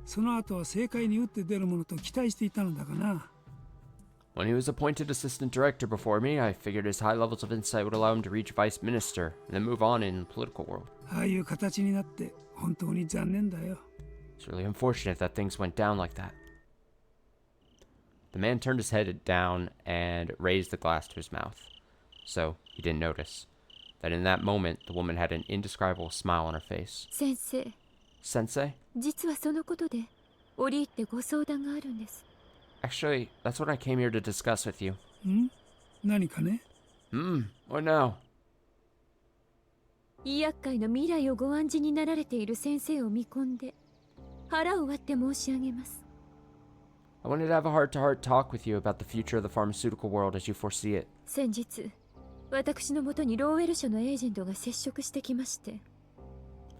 その後は政界に打って出るものと期待していたのだがな。 When he was appointed assistant director before me, I figured his high levels of insight would allow him to reach vice minister and then move on in the political world. ああいう形になって本当に残念だよ。 It's really unfortunate that things went down like that. The man turned his head down and raised the glass to his mouth, so he didn't notice that in that moment the woman had an indescribable smile on her face. 先生、 Sensei? 実はそのことで折り入ってご相談があるんです。 Actually, that's what I came here to discuss with you. ん？何かね？ What now? 医薬界の未来をご案じになられている先生を見込んで腹を割って申し上げます。 I wanted to have a heart-to-heart talk with you about the future of the pharmaceutical world as you foresee it. 先日、私のもとにローウェル社のエージェントが接触してきまして、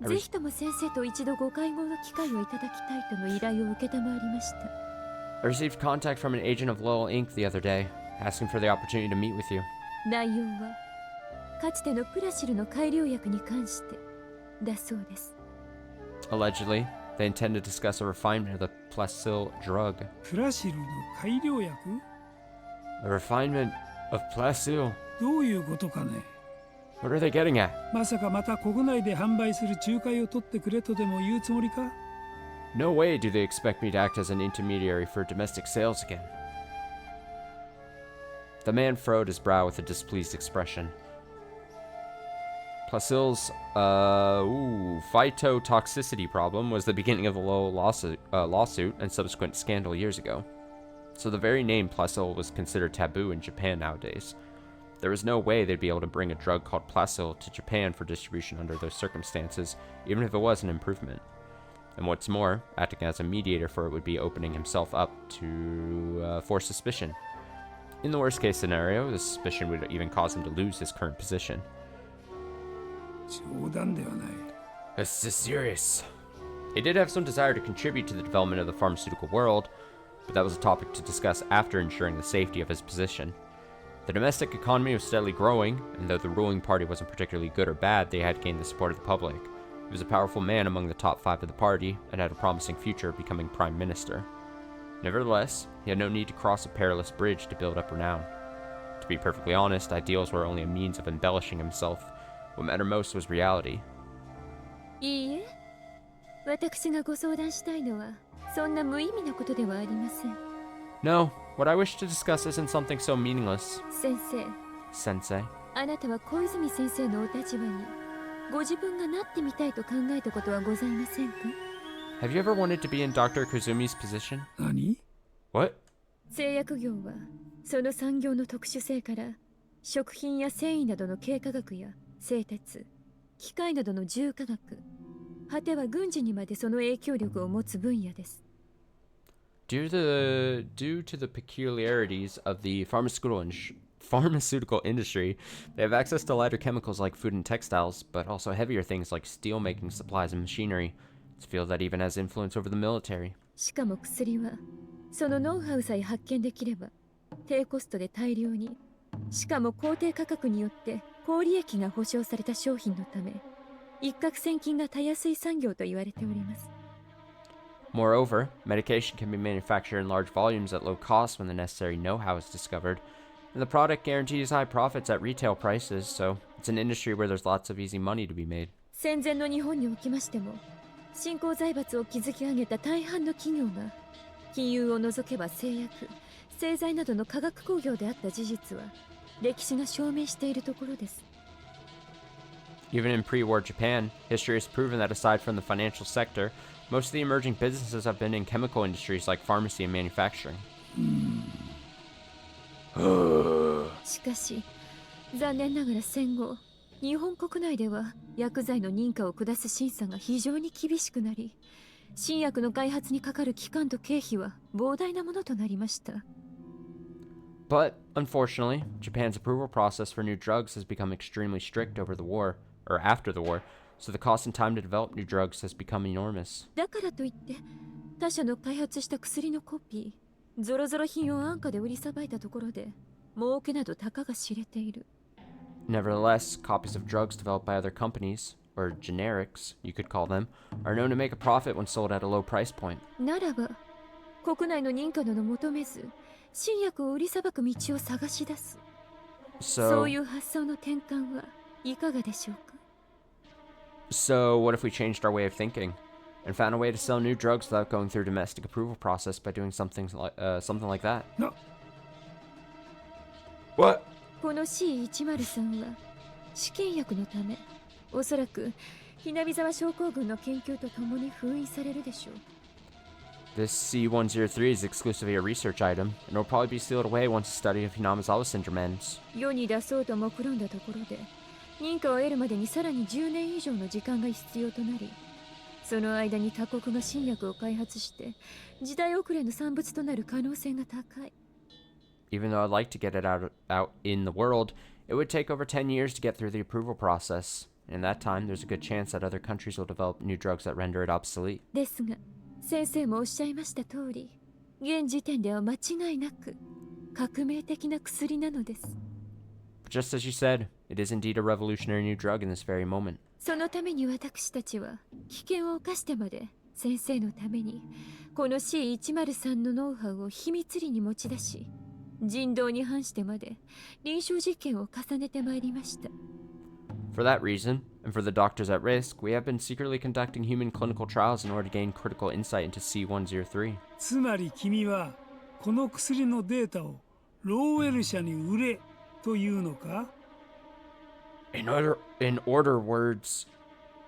ぜひとも先生と一度ご会合の機会をいただきたいとの依頼を受けたまわりました。 I received contact from an agent of Lowell Inc. the other day, asking for the opportunity to meet with you. 内容はかつてのプラシルの改良薬に関してだそうです。 Allegedly, they intend to discuss a refinement of the Placil drug. プラシルの改良薬？ A refinement of Placil? どういうことかね？ What are they getting at? まさかまた国内で販売する仲介を取ってくれとでも言うつもりか？ No way do they expect me to act as an intermediary for domestic sales again. The man furrowed his brow with a displeased expression. Placil's phytotoxicity problem was the beginning of the Lowell lawsuit and subsequent scandal years ago. So the very name Placil was considered taboo in Japan nowadays. There was no way they'd be able to bring a drug called Placil to Japan for distribution under those circumstances, even if it was an improvement. And what's more, acting as a mediator for it would be opening himself up to for suspicion. In the worst case scenario, the suspicion would even cause him to lose his current position. 冗談ではない。 This is serious. He did have some desire to contribute to the development of the pharmaceutical world, but that was a topic to discuss after ensuring the safety of his position. The domestic economy was steadily growing, and though the ruling party wasn't particularly good or bad, they had gained the support of the public. He was a powerful man among the top 5 of the party, and had a promising future of becoming prime minister. Nevertheless, he had no need to cross a perilous bridge to build up renown. To be perfectly honest, ideals were only a means of embellishing himself. What mattered most was reality. いいえ、私がご相談したいのはそんな無意味なことではありません。 No, what I wish to discuss isn't something so meaningless. 先生、 Sensei. あなたは小泉先生のお立場にご自分がなってみたいと考えたことはございませんか？ Have you ever wanted to be in Dr. Kozumi's position? 何？ What? 製薬業はその産業の特殊性から食品や繊維などの経化学や製鉄、機械などの重化学、果ては軍事にまでその影響力を持つ分野です。Due to the peculiarities of the pharmaceutical industry, they have access to lighter chemicals like food and textiles, but also heavier things like steel-making supplies and machinery. It's a field that even has influence over the military. しかも薬はそのノウハウさえ発見できれば低コストで大量に、しかも高低価格によって高利益が保証された商品のため、一攫千金がたやすい産業と言われております。Moreover, medication can be manufactured in large volumes at low cost when the necessary know-how is discovered, and the product guarantees high profits at retail prices, so it's an industry where there's lots of easy money to be made. 戦前の日本におきましても、新興財閥を築き上げた大半の企業が金融を除けば製薬、製剤などの化学工業であった事実は歴史が証明しているところです。Even in pre-war Japan, history has proven that aside from the financial sector, most of the emerging businesses have been in chemical industries like pharmacy and manufacturing. しかし、残念ながら戦後、日本国内では薬剤の認可を下す審査が非常に厳しくなり、新薬の開発にかかる期間と経費は膨大なものとなりました。But, unfortunately, Japan's approval process for new drugs has become extremely strict over the war, or after the war, so the cost and time to develop new drugs has become enormous. だからといって、他社の開発した薬のコピー、ゾロゾロ品を安価で売りさばいたところで、儲けなどたかが知れている。Nevertheless, copies of drugs developed by other companies, or generics, you could call them, are known to make a profit when sold at a low price point. ならば、国内の認可など求めず、新薬を売りさばく道を探し出す。そういう発想の転換はいかがでしょうか？ So, what if we changed our way of thinking and found a way to sell new drugs without going through domestic approval process by doing something like that? No. What? この C103 は試験薬のため、おそらくひなび沢症候群の研究とともに封印されるでしょう。This C103 is exclusively a research item, and will probably be sealed away once the study of Hinamizawa syndrome ends. 世に出そうと目論んだところで、認可を得るまでにさらに10年以上の時間が必要となり、その間に他国が新薬を開発して、時代遅れの産物となる可能性が高い。Even though I'd like to get it out in the world, it would take over 10 years to get through the approval process. In that time, there's a good chance that other countries will develop new drugs that render it obsolete. ですが、先生もおっしゃいました通り、現時点では間違いなく革命的な薬なのです。But just as you said, it is indeed a revolutionary new drug in this very moment. そのために私たちは危険を冒してまで先生のためにこの C103 のノウハウを秘密裏に持ち出し、人道に反してまで臨床実験を重ねてまいりました。For that reason, and for the doctors at risk, we have been secretly conducting human clinical trials in order to gain critical insight into C103. つまり君はこの薬のデータをローウェル社に売れというのか？ In other words,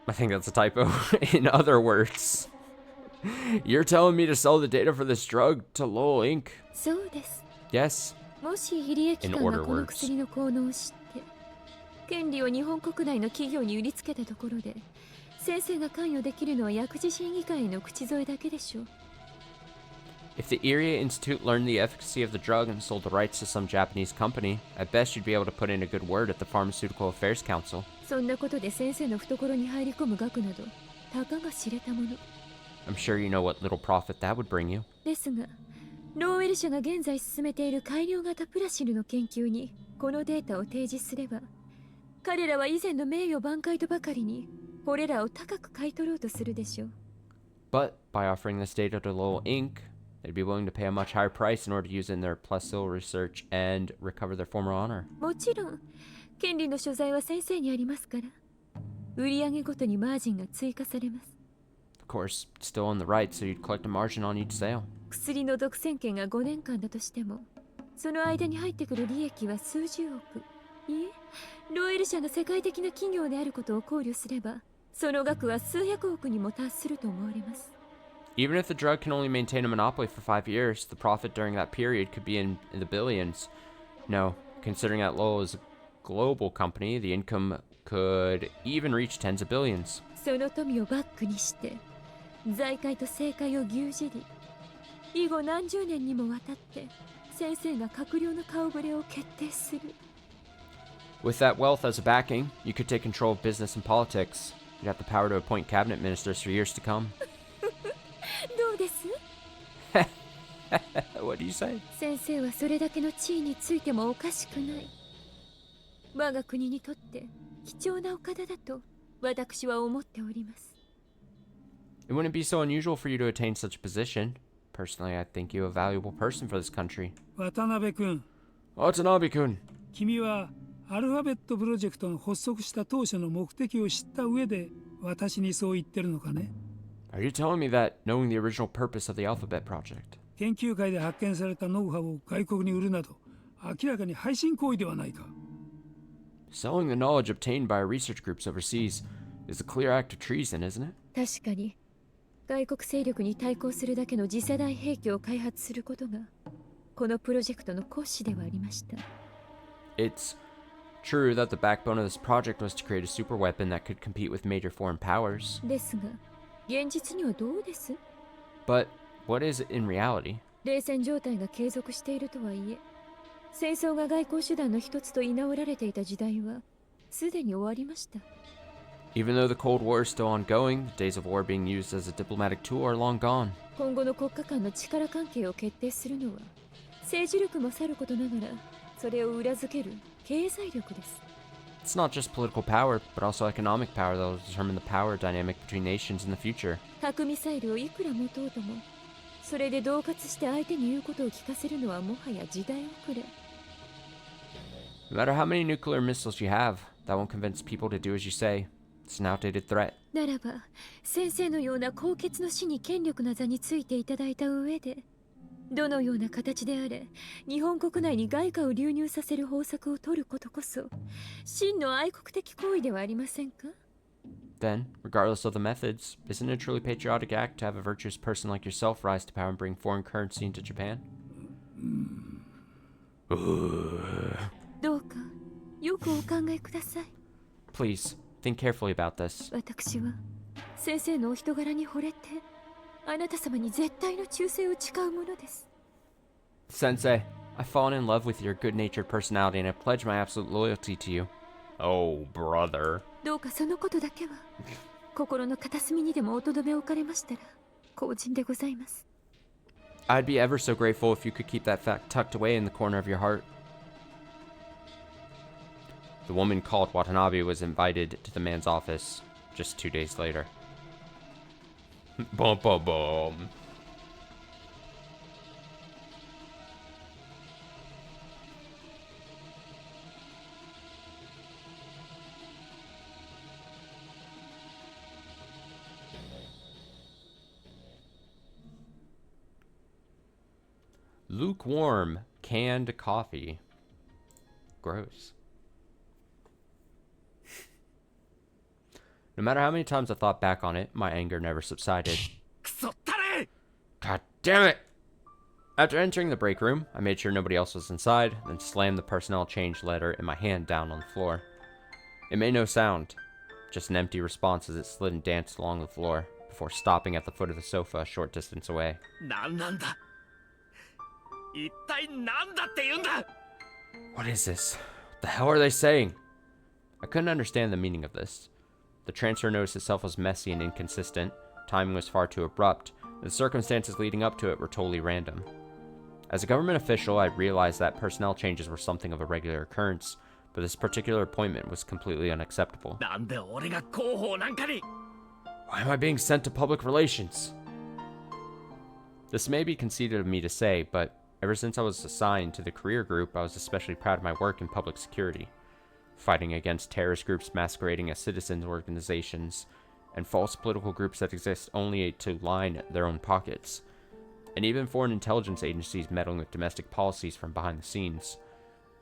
I think that's a typo. In other words, you're telling me to sell the data for this drug to Lowell Inc. そうです。Yes. もし非利益官がこの薬の効能を知って、権利を日本国内の企業に売りつけたところで、先生が関与できるのは薬事審議会への口添えだけでしょう。If the Iria Institute learned the efficacy of the drug and sold the rights to some Japanese company, at best you'd be able to put in a good word at the Pharmaceutical Affairs Council. そんなことで先生の懐に入り込む額など、たかが知れたもの。I'm sure you know what little profit that would bring you. ですが、ローウェル社が現在進めている改良型プラシルの研究にこのデータを提示すれば、彼らは以前の名誉挽回とばかりにこれらを高く買い取ろうとするでしょう。But by offering this data to Lowell Inc., they'd be willing to pay a much higher price in order to use it in their placebo research and recover their former honor. もちろん、権利の所在は先生にありますから、売上ごとにマージンが追加されます。Of course, still on the right, so you'd collect a margin on each sale. 薬の独占権が5年間だとしても、その間に入ってくる利益は数十億、いえ、ロエル社が世界的な企業であることを考慮すれば、その額は数百億にも達すると思われます。Even if the drug can only maintain a monopoly for 5 years, the profit during that period could be in the billions. No, considering that Lowell is a global company, the income could even reach tens of billions. その富をバックにして、財界と政界を牛耳り、以後何十年にもわたって先生が閣僚の顔ぶれを決定する。With that wealth as a backing, you could take control of business and politics. You'd have the power to appoint cabinet ministers for years to come. どうです？ What do you say? 先生はそれだけの地位についてもおかしくない。我が国にとって貴重なお方だと私は思っております。It wouldn't be so unusual for you to attain such a position. Personally, I think you're a valuable person for this country. 渡辺君、 Watanabe-kun. 君はアルファベットプロジェクトの発足した当初の目的を知った上で私にそう言ってるのかね？ Are you telling me that, knowing the original purpose of the Alphabet Project, 研究会で発見されたノウハウを外国に売るなど明らかに背信行為ではないか？ selling the knowledge obtained by our research groups overseas is a clear act of treason, isn't it? 確かに外国勢力に対抗するだけの次世代兵器を開発することがこのプロジェクトの骨子ではありました。 It's true that the backbone of this project was to create a super weapon that could compete with major foreign powers. ですが現実にはどうです？ But what is it in reality? 冷戦状態が継続しているとはいえ、戦争が外交手段の一つと居直られていた時代はすでに終わりました。 Even though the Cold War is still ongoing, the days of war being used as a diplomatic tool are long gone. 今後の国家間の力関係を決定するのは政治力もさることながらそれを裏付ける経済力です。 It's not just political power, but also economic power that will determine the power dynamic between nations in the future. 核ミサイルをいくら持とうとも、それで恫喝して相手に言うことを聞かせるのはもはや時代遅れ。 No matter how many nuclear missiles you have, that won't convince people to do as you say. It's an outdated threat. ならば、先生のような高潔の死に権力な座についていただいた上で、どのような形であれ、日本国内に外貨を流入させる方策を取ることこそ、真の愛国的行為ではありませんか？ Then, regardless of the methods, isn't it a truly patriotic act to have a virtuous person like yourself rise to power and bring foreign currency into Japan? どうか、よくお考えください。 Please, think carefully about this. 私は、先生のお人柄に惚れて、あなた様に絶対の忠誠を誓うものです。 Sensei, I've fallen in love with your good-natured personality and I pledge my absolute loyalty to you. Oh, brother. どうかそのことだけは心の片隅にでもおとどめ置かれましたら幸甚でございます。 I'd be ever so grateful if you could keep that fact tucked away in the corner of your heart. The woman called Watanabe was invited to the man's office just 2 days later. Bum bum bum. Lukewarm canned coffee. Gross. No matter how many times I thought back on it, my anger never subsided. クソったれ God damn it! After entering the break room, I made sure nobody else was inside, then slammed the personnel change letter in my hand down on the floor. It made no sound, just an empty response as it slid and danced along the floor, before stopping at the foot of the sofa a short distance away. なんなんだ一体なんだって言うんだ What is this? What the hell are they saying? I couldn't understand the meaning of this. The transfer notice itself was messy and inconsistent, timing was far too abrupt, and the circumstances leading up to it were totally random. As a government official, I realized that personnel changes were something of a regular occurrence, but this particular appointment was completely unacceptable. なんで俺が広報なんかに Why am I being sent to public relations? This may be conceited of me to say, but ever since I was assigned to the career group, I was especially proud of my work in public security, fighting against terrorist groups masquerading as citizens organizations, and false political groups that exist only to line their own pockets, and even foreign intelligence agencies meddling with domestic policies from behind the scenes.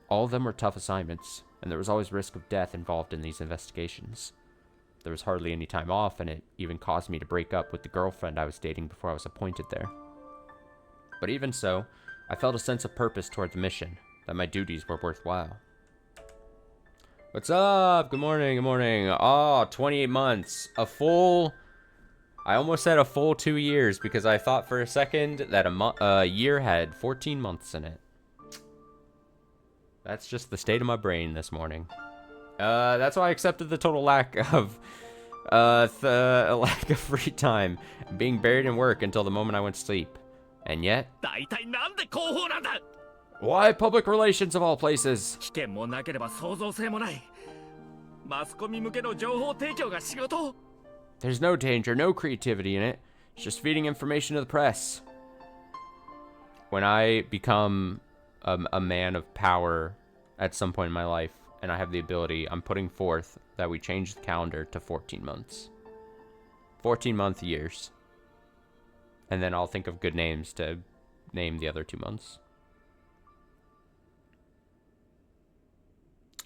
All of them were tough assignments, and there was always risk of death involved in these investigations. There was hardly any time off, and it even caused me to break up with the girlfriend I was dating before I was appointed there. But even so, I felt a sense of purpose toward the mission, that my duties were worthwhile. What's up? Good morning, good morning. Oh, 28 months. I almost said a full 2 years because I thought for a second that a year had 14 months in it. That's just the state of my brain this morning. That's why I accepted the total lack of free time, being buried in work until the moment I went to sleep. And yet, 大体なんで広報なんだ。 why public relations of all places? 危険もなければ創造性もない。マスコミ向けの情報提供が仕事。 There's no danger, no creativity in it. It's just feeding information to the press. When I become a man of power at some point in my life, and I have the ability, I'm putting forth that we change the calendar to 14 months. 14-month years. And then I'll think of good names to name the other 2 months.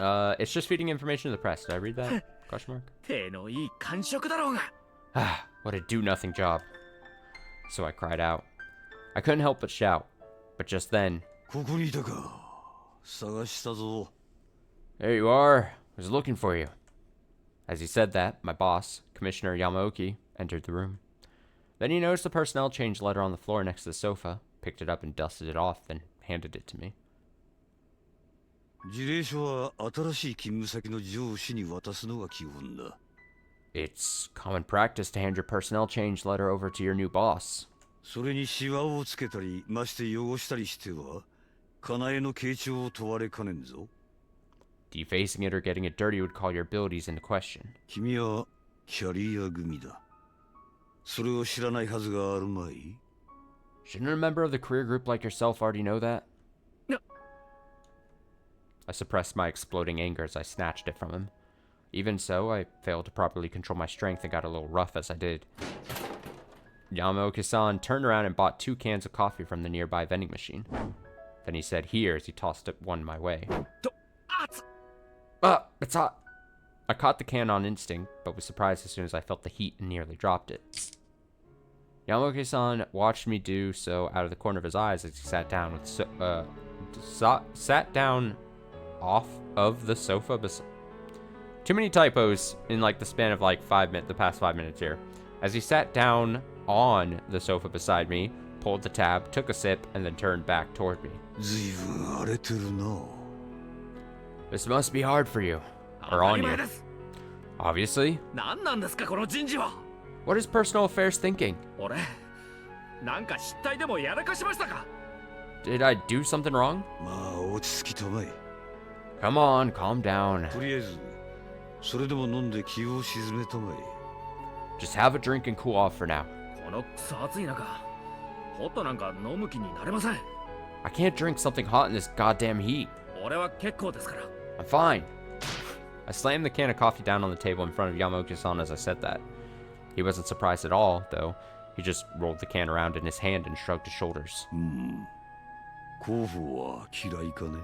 It's just feeding information to the press. Did I read that? Question mark? 手のいい感触だろうが。 Ah, what a do-nothing job. So I cried out. I couldn't help but shout. But just then... ここにいたか。探したぞ。 There you are. I was looking for you. As he said that, my boss, Commissioner Yamaoki, entered the room. Then he noticed the personnel change letter on the floor next to the sofa, picked it up and dusted it off, then handed it to me. 辞令書は新しい勤務先の上司に渡すのが基本だ。 It's common practice to hand your personnel change letter over to your new boss. それにシワをつけたり、まして汚したりしては、かなえの傾聴を問われかねんぞ。 Defacing it or getting it dirty would call your abilities into question. 君はキャリア組だ。それを知らないはずがあるまい。 Shouldn't a member of the career group like yourself already know that? No. I suppressed my exploding anger as I snatched it from him. Even so, I failed to properly control my strength and got a little rough as I did. Yamaoki-san turned around and bought 2 cans of coffee from the nearby vending machine. Then he said here as he tossed one my way. Ah, it's hot! I caught the can on instinct, but was surprised as soon as I felt the heat and nearly dropped it. Yamaoki-san watched me do so out of the corner of his eyes as he sat down off of the sofa beside. Too many typos in like the span of like the past 5 minutes here. As he sat down on the sofa beside me, pulled the tab, took a sip, and then turned back toward me. ずいぶん荒れてるな。 This must be hard for you. Or on you. Obviously. 何なんですかこの人事は。 What is personal affairs thinking? 俺、なんか失態でもやらかしましたか。 Did I do something wrong? まあ落ち着きたまえ。 Come on, calm down. とりあえず、それでも飲んで気を沈めたまえ。 Just have a drink and cool off for now. このくそ暑い中、ホットなんか飲む気になれません。 I can't drink something hot in this goddamn heat. 俺は結構ですから。 I'm fine. I slammed the can of coffee down on the table in front of Yamaoki-san as I said that. He wasn't surprised at all, though. He just rolled the can around in his hand and shrugged his shoulders. 広報は嫌いかね。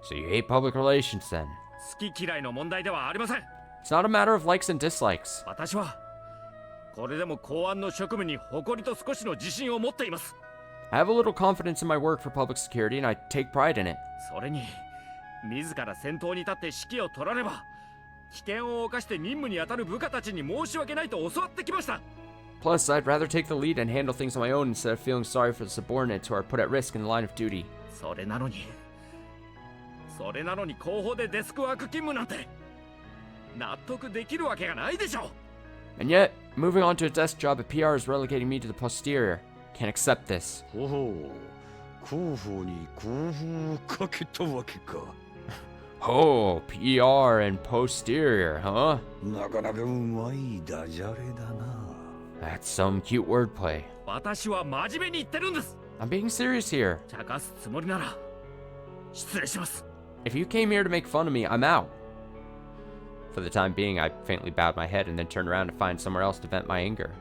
So you hate public relations then? 好き嫌いの問題ではありません。 It's not a matter of likes and dislikes. 私はこれでも公安の職務に誇りと少しの自信を持っています。 I have a little confidence in my work for public security and I take pride in it. それに自ら先頭に立って指揮を取らねば危険を冒して任務に当たる部下たちに申し訳ないと教わってきました。 Plus, I'd rather take the lead and handle things on my own instead of feeling sorry for the subordinates who are put at risk in the line of duty. それなのに後方でデスクワーク勤務なんて納得できるわけがないでしょ。 And yet, moving on to a desk job at PR is relegating me to the posterior. Can't accept this. ほほう、広報に広報をかけたわけか。 Oh, PR and posterior, huh? なかなかうまいダジャレだな。 That's some cute wordplay. 私は真面目に言ってるんです。 I'm being serious here. 茶化すつもりなら失礼します。 If you came here to make fun of me, I'm out. For the time being, I faintly bowed my head and then turned around to find somewhere else to vent my anger.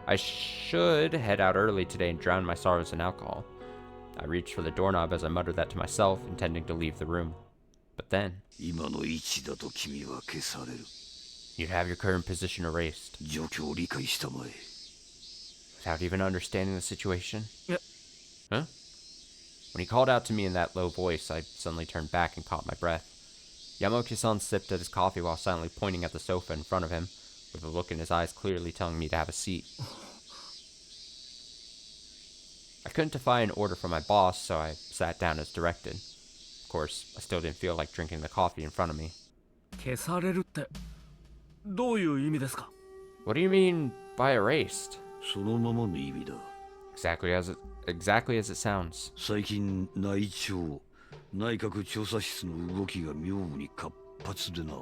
I should head out early today and drown my sorrows in alcohol. I reached for the doorknob as I muttered that to myself, intending to leave the room. But then, 今の位置だと君は消される。 you'd have your current position erased 状況を理解したまえ。 without even understanding the situation. Yeah. Huh? When he called out to me in that low voice, I suddenly turned back and caught my breath. Yamaoki-san sipped at his coffee while silently pointing at the sofa in front of him, with a look in his eyes clearly telling me to have a seat. I couldn't defy an order from my boss, so I sat down as directed. Of course, I still didn't feel like drinking the coffee in front of me. 消されるってどういう意味ですか？ What do you mean by erased? そのままの意味だ。 Exactly as it sounds. 最近内閣調査室の動きが妙に活発でな。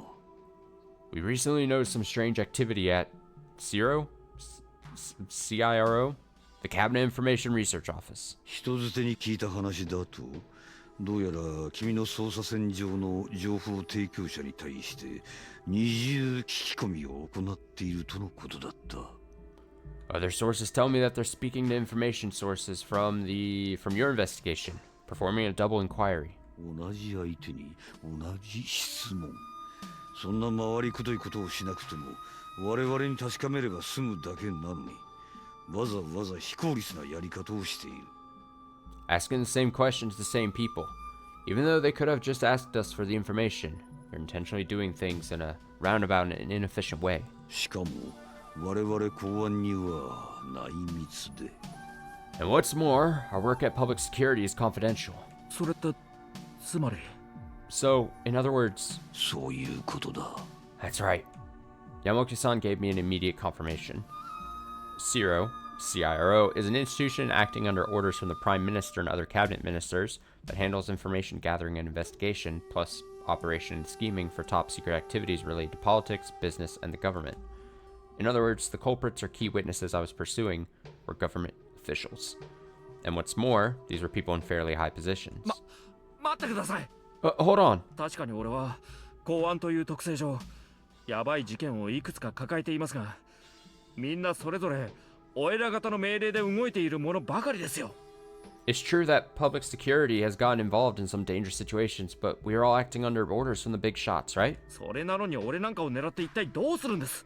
We recently noticed some strange activity at CIRO? CIRO? The Cabinet Information Research Office. 人づてに聞いた話だと、どうやら君の捜査線上の情報提供者に対して二重聞き込みを行っているとのことだった。 Other sources tell me that they're speaking to information sources from your investigation, performing a double inquiry. 同じ相手に同じ質問。そんな回りくどいことをしなくても我々に確かめれば済むだけなのに、わざわざ非効率なやり方をしている。 Asking the same questions to the same people, even though they could have just asked us for the information. They're intentionally doing things in a roundabout and inefficient way. しかも我々公安には内密で。 And what's more, our work at public security is confidential. それってつまり So, in other words, そういうことだ。 that's right. Yamaoki-san gave me an immediate confirmation. CIRO, is an institution acting under orders from the Prime Minister and other cabinet ministers that handles information gathering and investigation, plus operation and scheming for top secret activities related to politics, business, and the government. In other words, the culprits or key witnesses I was pursuing were government officials. And what's more, these were people in fairly high positions. 待ってください。 Hold on. 確かに俺は公安という特性上やばい事件をいくつか抱えていますが、みんなそれぞれお偉方の命令で動いているものばかりですよ。 It's true that public security has gotten involved in some dangerous situations, but we are all acting under orders from the big shots, right? それなのに俺なんかを狙って一体どうするんです？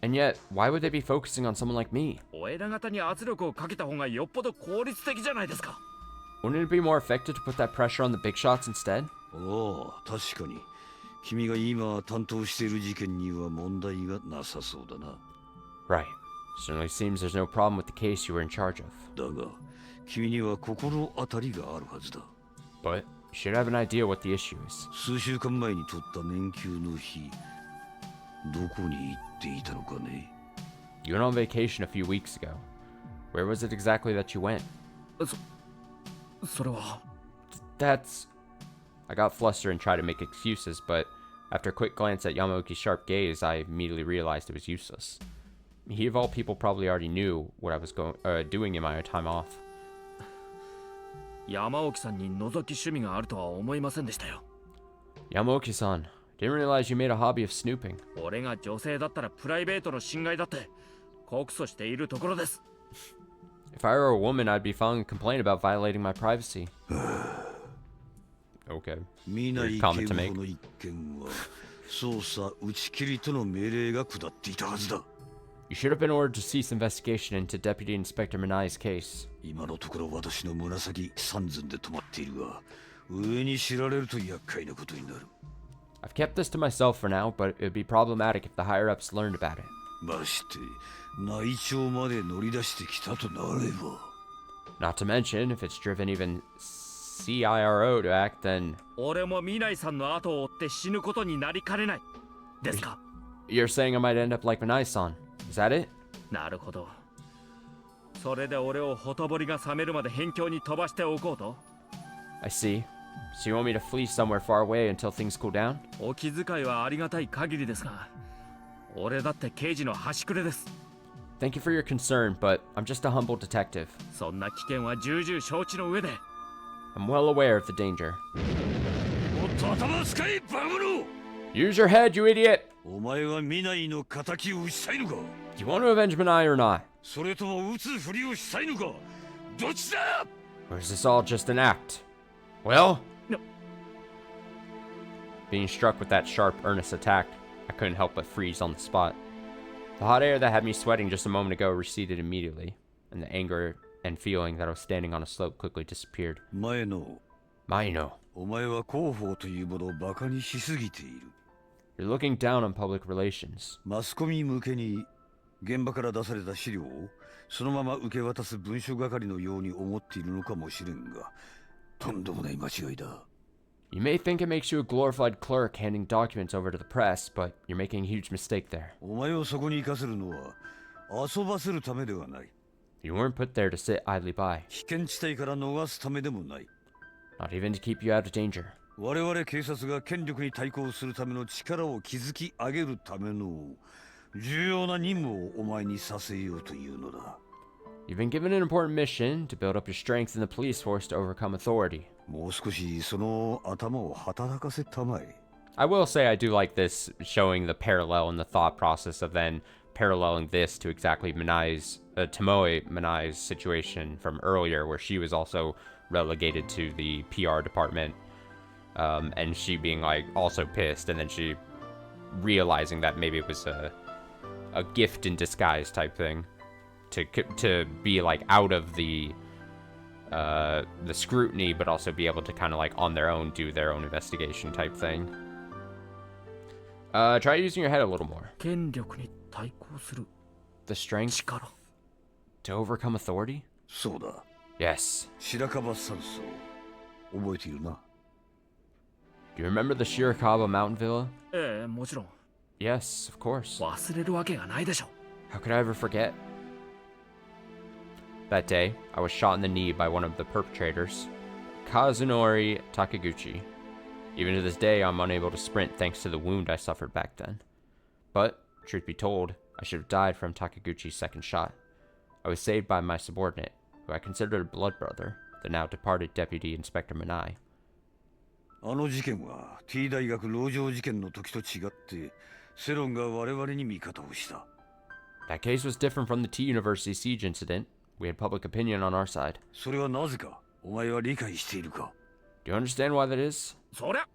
And yet, why would they be focusing on someone like me? お偉方に圧力をかけた方がよっぽど効率的じゃないですか。 Wouldn't it be more effective to put that pressure on the big shots instead? ああ、確かに。君が今担当している事件には問題がなさそうだな。 Right. Certainly seems there's no problem with the case you were in charge of. だが、君には心当たりがあるはずだ。 But you should have an idea what the issue is. 数週間前に取った年休の日、どこに行っていたのかね。 You went on vacation a few weeks ago. Where was it exactly that you went? それは That's... I got flustered and tried to make excuses, but after a quick glance at Yamaoki's sharp gaze, I immediately realized it was useless. He of all people probably already knew what I was doing in my time off. 山沖さんに覗き趣味があるとは思いませんでしたよ。 Yamaoki-san, didn't realize you made a hobby of snooping. 俺が女性だったらプライベートの侵害だって告訴しているところです。 If I were a woman, I'd be filing a complaint about violating my privacy. Okay. 見ない Comment 警 to 部補の一件は捜査打ち切りとの命令が下っていたはずだ。 You should have been ordered to cease investigation into Deputy Inspector Minai's case. 今のところ私の紫三寸で止まっているが、上に知られると厄介なことになる。 I've kept this to myself for now, but it would be problematic if the higher-ups learned about it. まして内調まで乗り出してきたとなれば。 Not to mention, if it's driven even CIRO to act, then... 俺も未来さんの後を追って死ぬことになりかねない。ですか？ You're saying I might end up like Minai-san. Is that it? なるほど。それで俺をほとぼりが冷めるまで辺境に飛ばしておこうと？ I see. So you want me to flee somewhere far away until things cool down? お気遣いはありがたい限りですが、俺だって刑事の端くれです。 Thank you for your concern, but I'm just a humble detective. そんな危険は重々承知の上で。 I'm well aware of the danger. もっと頭を使いバカ者。 Use your head, you idiot! お前は未来の仇を討ちたいのか。 Do you want to avenge Minai or not? それとも撃つふりをしたいのか。どっちだ。 Or is this all just an act? Well, Being struck with that sharp, earnest attack, I couldn't help but freeze on the spot. The hot air that had me sweating just a moment ago receded immediately, and the anger and feeling that I was standing on a slope quickly disappeared. 前の Maino, お前は広報というものをバカにしすぎている。 you're looking down on public relations. マスコミ向けに現場から出された資料をそのまま受け渡す文書係のように思っているのかもしれんが、とんでもない間違いだ。 You may think it makes you a glorified clerk handing documents over to the press, but you're making a huge mistake there. お前をそこに行かせるのは遊ばせるためではない。 You weren't put there to sit idly by, 危険地帯から逃すためでもない。 not even to keep you out of danger. 我々警察が権力に対抗するための力を築き上げるための重要な任務をお前にさせようというのだ。 You've been given an important mission to build up your strength in the police force to overcome authority. もう少しその頭を働かせたまえ。 I will say I do like this, showing the parallel in the thought process of then paralleling this to exactly Tomoe Minai's situation from earlier, where she was also relegated to the PR department, and she being like also pissed, and then she realizing that maybe it was a gift in disguise type thing to be like out of the scrutiny, but also be able to kind of like on their own do their own investigation type thing. Try using your head a little more. 権力に対抗する The strength 力 to overcome authority? そうだ。 Yes. 白樺山荘覚えているな。 Do you remember the Shirakawa mountain villa? ええ、もちろん Yes, of course. 忘れるわけがないでしょ。 How could I ever forget? That day, I was shot in the knee by one of the perpetrators, Kazunori Takaguchi. Even to this day, I'm unable to sprint thanks to the wound I suffered back then. But, truth be told, I should have died from Takaguchi's second shot. I was saved by my subordinate, who I considered a blood brother, the now departed Deputy Inspector Minai. あの事件は T 大学籠城事件の時と違ってセロンが我々に味方をした。 That case was different from the T University siege incident. We had public opinion on our side. それはなぜかお前は理解しているか。 Do you understand why that is? そりゃ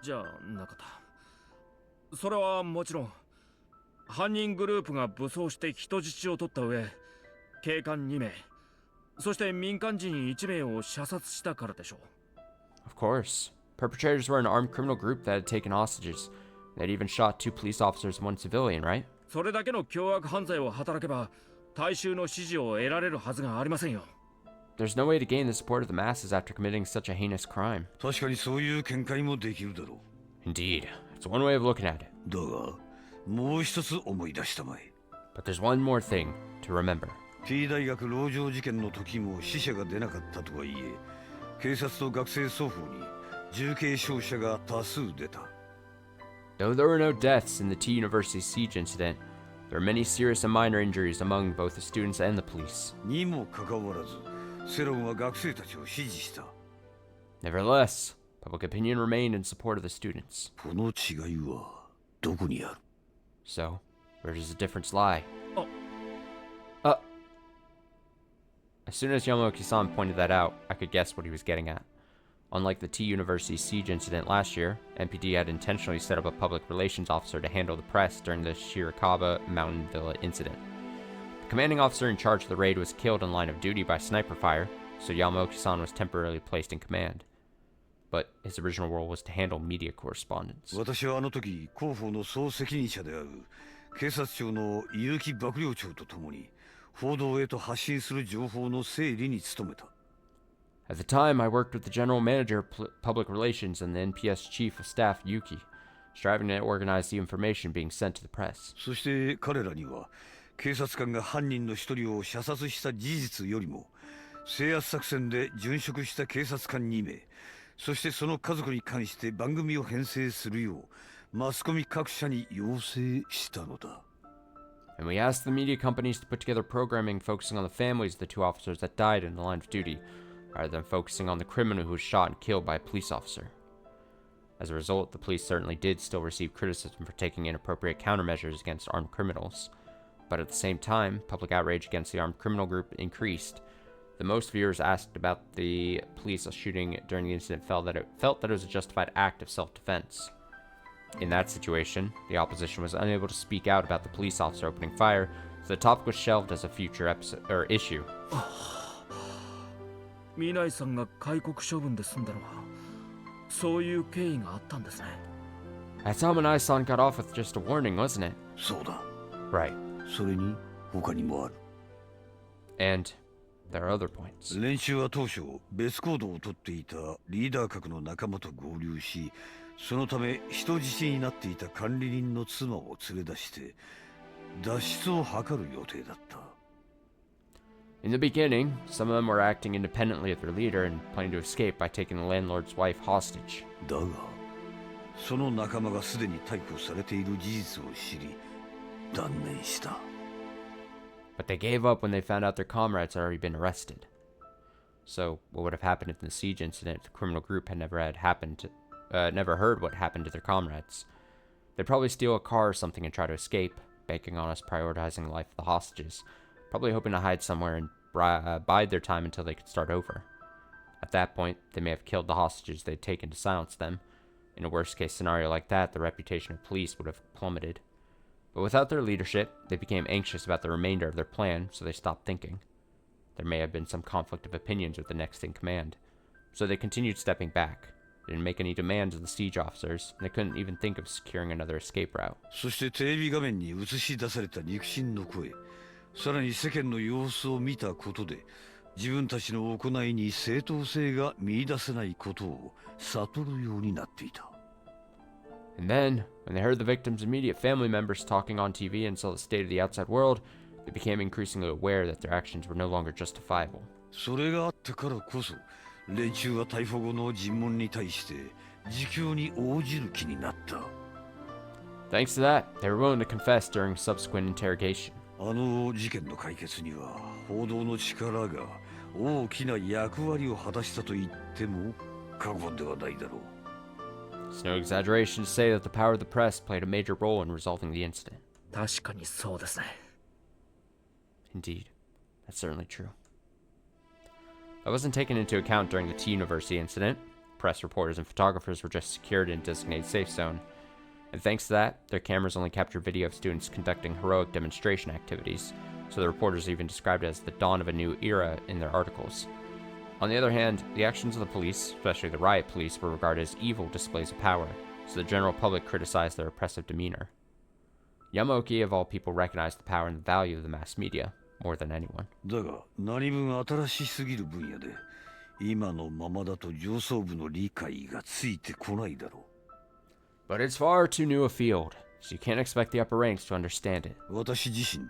じゃあ中田、それはもちろん犯人グループが武装して人質を取った上、警官2名、そして民間人1名を射殺したからでしょう。 Of course. Perpetrators were an armed criminal group that had taken hostages. They'd even shot 2 police officers and 1 civilian, right? それだけの凶悪犯罪を働けば大衆の支持を得られるはずがありませんよ。 There's no way to gain the support of the masses after committing such a heinous crime. 確かにそういう見解もできるだろ Indeed. It's one way of looking at it. う。だがもう一つ思い出したまえ。 But there's one more thing to remember. T 大学籠城事件の時も死者が出なかったとはいえ、警察と学生双方に重軽傷者が多数出た。 Though there were no deaths in the T University siege incident, there were many serious and minor injuries among both the students and the police. にもかかわらず、セロンは学生たちを支持した。 Nevertheless, public opinion remained in support of the students. この違いはどこにある？ So, where does the difference lie? Oh. As soon as Yamaoki-san pointed that out, I could guess what he was getting at. Unlike the T University siege incident last year, MPD had intentionally set up a public relations officer to handle the press during the Shirakawa Mountain Villa incident. The commanding officer in charge of the raid was killed in line of duty by sniper fire, so Yamaoki-san was temporarily placed in command. But his original role was to handle media correspondence. 私はあの時広報の総責任者である警察庁の結城幕僚長と共に報道へと発信する情報の整理に努めた。 At the time, I worked with the general manager of public relations and the NPS chief of staff, Yuki, striving to organize the information being sent to the press. そして彼らには警察官が犯人の一人を射殺した事実よりも制圧作戦で殉職した警察官2名、そしてその家族に関して番組を編成するようマスコミ各社に要請したのだ。 And we asked the media companies to put together programming focusing on the families of the 2 officers that died in the line of duty, rather than focusing on the criminal who was shot and killed by a police officer. As a result, the police certainly did still receive criticism for taking inappropriate countermeasures against armed criminals. But at the same time, public outrage against the armed criminal group increased, The most viewers asked about the police shooting during the incident felt that it was a justified act of self-defense. In that situation, the opposition was unable to speak out about the police officer opening fire, so the topic was shelved as a future issue. ミナイさんが戒告処分で済んだのはそういう経緯があったんですね。 That's how Minai-san got off with just a warning, wasn't it? そうだ。 Right. それに他にもある。 And there are other points. 連中は当初別行動をとっていたリーダー格の仲間と合流し、そのため人質になっていた管理人の妻を連れ出して脱出を図る予定だった。 In the beginning, some of them were acting independently of their leader and planning to escape by taking the landlord's wife hostage. だが、その仲間がすでに逮捕されている事実を知り、断念した。 But they gave up when they found out their comrades had already been arrested. So, what would have happened in the siege incident if the criminal group had never heard what happened to their comrades? They'd probably steal a car or something and try to escape, banking on us prioritizing the life of the hostages, probably hoping to hide somewhere and bide their time until they could start over. At that point, they may have killed the hostages they'd taken to silence them. In a worst-case scenario like that, the reputation of police would have plummeted. But without their leadership, they became anxious about the remainder of their plan, so they stopped thinking. There may have been some conflict of opinions with the next in command, so they continued stepping back. They didn't make any demands of the siege officers, and they couldn't even think of securing another escape route. そしてテレビ画面に映し出された肉親の声、さらに世間の様子を見たことで、自分たちの行いに正当性が見出せないことを悟るようになっていた。 And then, when they heard the victims' immediate family members talking on TV and saw the state of the outside world, they became increasingly aware that their actions were no longer justifiable. それがあってからこそ、連中は逮捕後の尋問に対して自供に応じる気になった。 Thanks to that, they were willing to confess during subsequent interrogation. あの事件の解決には報道の力が大きな役割を果たしたと言っても過言ではないだろう。 It's no exaggeration to say that the power of the press played a major role in resolving the incident. 確かにそうですね。 Indeed, that's certainly true. That wasn't taken into account during the T University incident. Press reporters and photographers were just secured in a designated safe zone. And thanks to that, their cameras only captured video of students conducting heroic demonstration activities, so the reporters even described it as the dawn of a new era in their articles. On the other hand, the actions of the police, especially the riot police, were regarded as evil displays of power, so the general public criticized their oppressive demeanor. Yamaoki, of all people, recognized the power and the value of the mass media, more than anyone. だが何分新しすぎる分野で今のままだと上層部の理解がついてこないだろう。 But it's far too new a field, so you can't expect the upper ranks to understand it. 私自身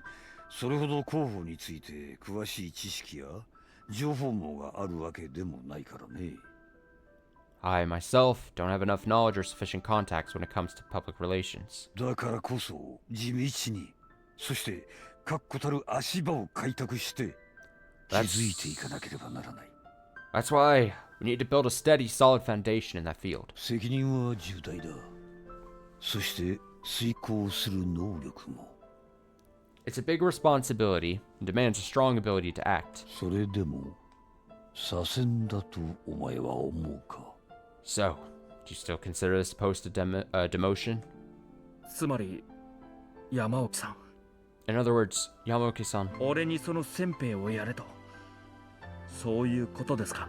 それほど広報について詳しい知識や情報網があるわけでもないからね。 I, myself, don't have enough knowledge or sufficient contacts when it comes to public relations. だからこそ地道に、そして確固たる足場を開拓して築いていかなければならない。 That's why we need to build a steady, solid foundation in that field. 責任は重大だ。そして遂行する能力も。 It's a big responsibility and demands a strong ability to act. それでも左遷だとお前は思うか。 So, do you still consider this post a demotion? つまり山沖さん、 In other words, Yamaoki-san, 俺にその先兵をやれと、そういうことですか。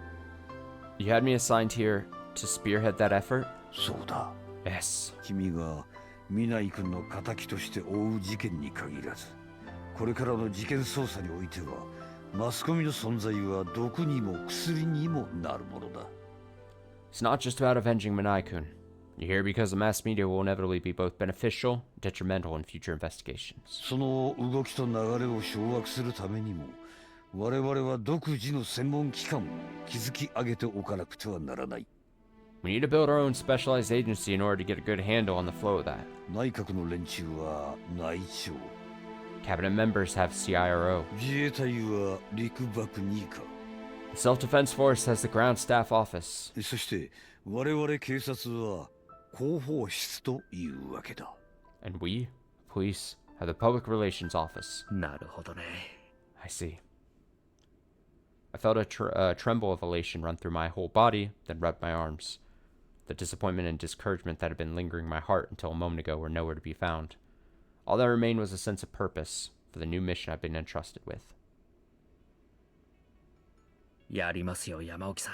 you had me assigned here to spearhead that effort? そうだ。 Yes. 君が南井君の敵として追う事件に限らず、これからの事件捜査においてはマスコミの存在は毒にも薬にもなるものだ。 It's not just about avenging Minai-kun. You're here because the mass media will inevitably be both beneficial and detrimental in future investigations. その動きと流れを掌握するためにも、我々は独自の専門機関を築き上げておかなくてはならない。 We need to build our own specialized agency in order to get a good handle on the flow of that. 内閣の連中は内庁、 Cabinet members have CIRO. 自衛隊は陸幕2課、 The Self-Defense Force has the Ground Staff Office. そして我々警察は広報室というわけだ。 And we, police, have the Public Relations Office. なるほどね。I see. I felt a tremble of elation run through my whole body, then rubbed my arms. The disappointment and discouragement that had been lingering in my heart until a moment ago were nowhere to be found. All that remained was a sense of purpose for the new mission I've been entrusted with. やりますよ、山沖さん。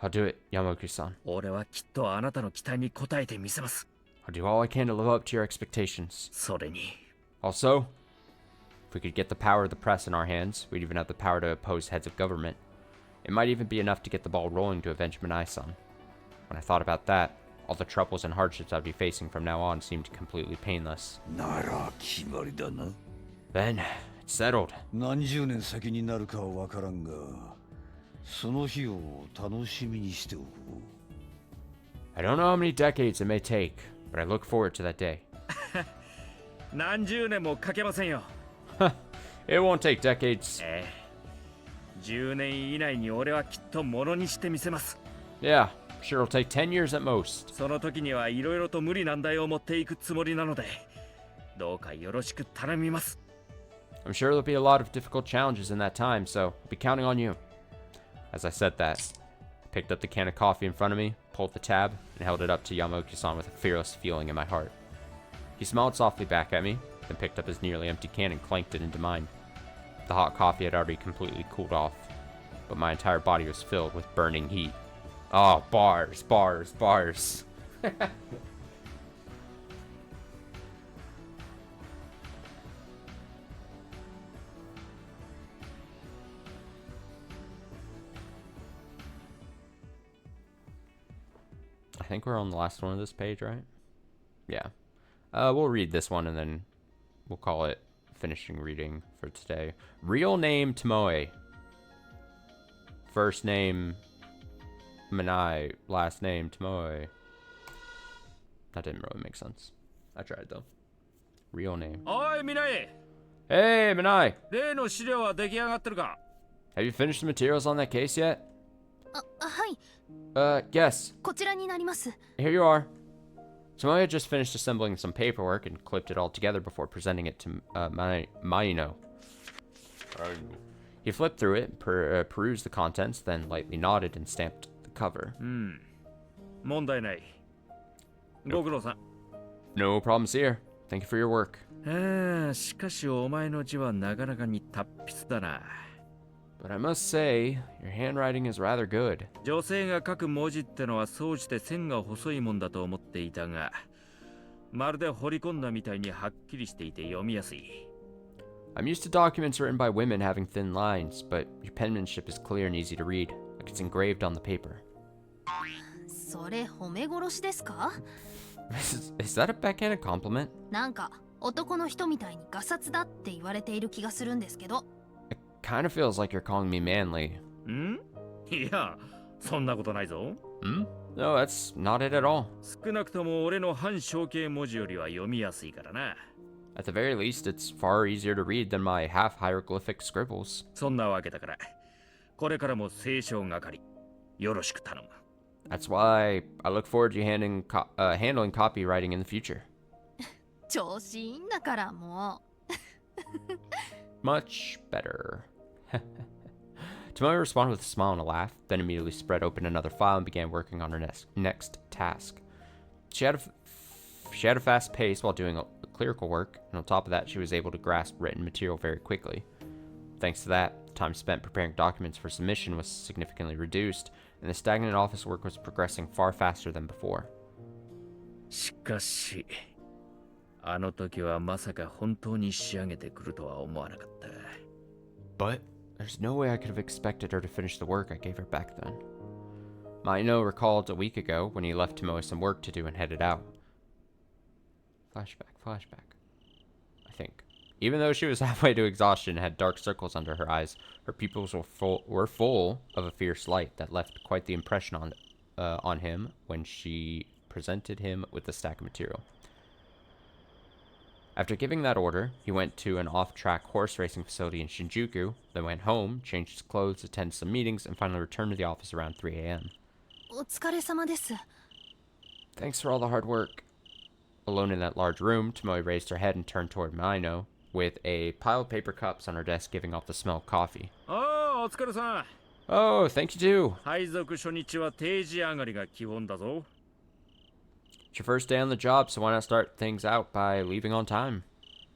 I'll do it, Yamaoki-san. 俺はきっとあなたの期待に応えてみせます。 I'll do all I can to live up to your expectations. それに。 Also, if we could get the power of the press in our hands, we'd even have the power to oppose heads of government. It might even be enough to get the ball rolling to avenge Manai-san. When I thought about that, all the troubles and hardships I'd be facing from now on seemed completely painless. なら決まりだな。 Then, it's settled. 何十年先になるかはわからんが、その日を楽しみにしておこう。 I don't know how many decades it may take, but I look forward to that day. 何十年もかけませんよ。 It won't take decades. 10年以内に俺はきっとものにしてみせます。 Yeah, sure it'll take 10 years at most. その時にはいろいろと無理難題を持っていくつもりなので、どうかよろしく頼みます。 I'm sure there'll be a lot of difficult challenges in that time, so I'll be counting on you. As I said that, I picked up the can of coffee in front of me, pulled the tab, and held it up to Yamaoki-san with a fearless feeling in my heart. He smiled softly back at me, then picked up his nearly empty can and clanked it into mine. The hot coffee had already completely cooled off, but my entire body was filled with burning heat. Oh, bars, bars, bars. I think we're on the last one of this page, right? Yeah. We'll read this one and then we'll call it finishing reading for today. Real name Tomoe. First name Manai. Last name Tomoe. That didn't really make sense. I tried though. Real name. おい、ミナイ。 Hey, Manai. 例の資料は出来上がってるか？ Have you finished the materials on that case yet? はい、 Yes. こちらになります。 Here you are. Tomoe had just finished assembling some paperwork and clipped it all together before presenting it to Maino. He flipped through it, perused the contents, then lightly nodded and stamped the cover. 問題ない。ご苦労さん。 No problems here. Thank you for your work. しかしお前の字はなかなかに達筆だな。 But I must say, your handwriting is rather good. 女性が書く文字ってのは総じて線が細いもんだと思っていたが、まるで彫り込んだみたいにはっきりしていて読みやすい。 I'm used to documents written by women having thin lines, but your penmanship is clear and easy to read, like it's engraved on the paper. それ褒め殺しですか？ Is that a backhanded compliment? なんか男の人みたいにガサツだって言われている気がするんですけど。 Kind of feels like you're calling me manly. ん？いや、そんなことないぞ。No, that's not it at all. 少なくとも俺の半象形文字よりは読みやすいからな。 At the very least, it's far easier to read than my half hieroglyphic scribbles. そんなわけだから、これからも清書係、よろしく頼む。 That's why I look forward to you handling copywriting in the future. 調子いいんだからもう。 Much better. Tomoe responded with a smile and a laugh, then immediately spread open another file and began working on her next task. She had a fast pace while doing clerical work, and on top of that, she was able to grasp written material very quickly. Thanks to that, the time spent preparing documents for submission was significantly reduced, and the stagnant office work was progressing far faster than before. しかし、あの時はまさか本当に仕上げてくるとは思わなかった。 But there's no way I could have expected her to finish the work I gave her back then. Maino recalled a week ago when he left Tomoe some work to do and headed out. Flashback. I think. Even though she was halfway to exhaustion and had dark circles under her eyes, her pupils were full of a fierce light that left quite the impression on him when she presented him with the stack of material. After giving that order, he went to an off-track horse racing facility in Shinjuku, then went home, changed his clothes, attended some meetings, and finally returned to the office around 3 a.m. お疲れ様です。 Thanks for all the hard work. Alone in that large room, Tomoe raised her head and turned toward Maino, with a pile of paper cups on her desk giving off the smell of coffee. おああ、お疲れさん。Oh, thank you too. 配属初日は定時上がりが基本だぞ。It's your first day on the job, so why not start things out by leaving on time?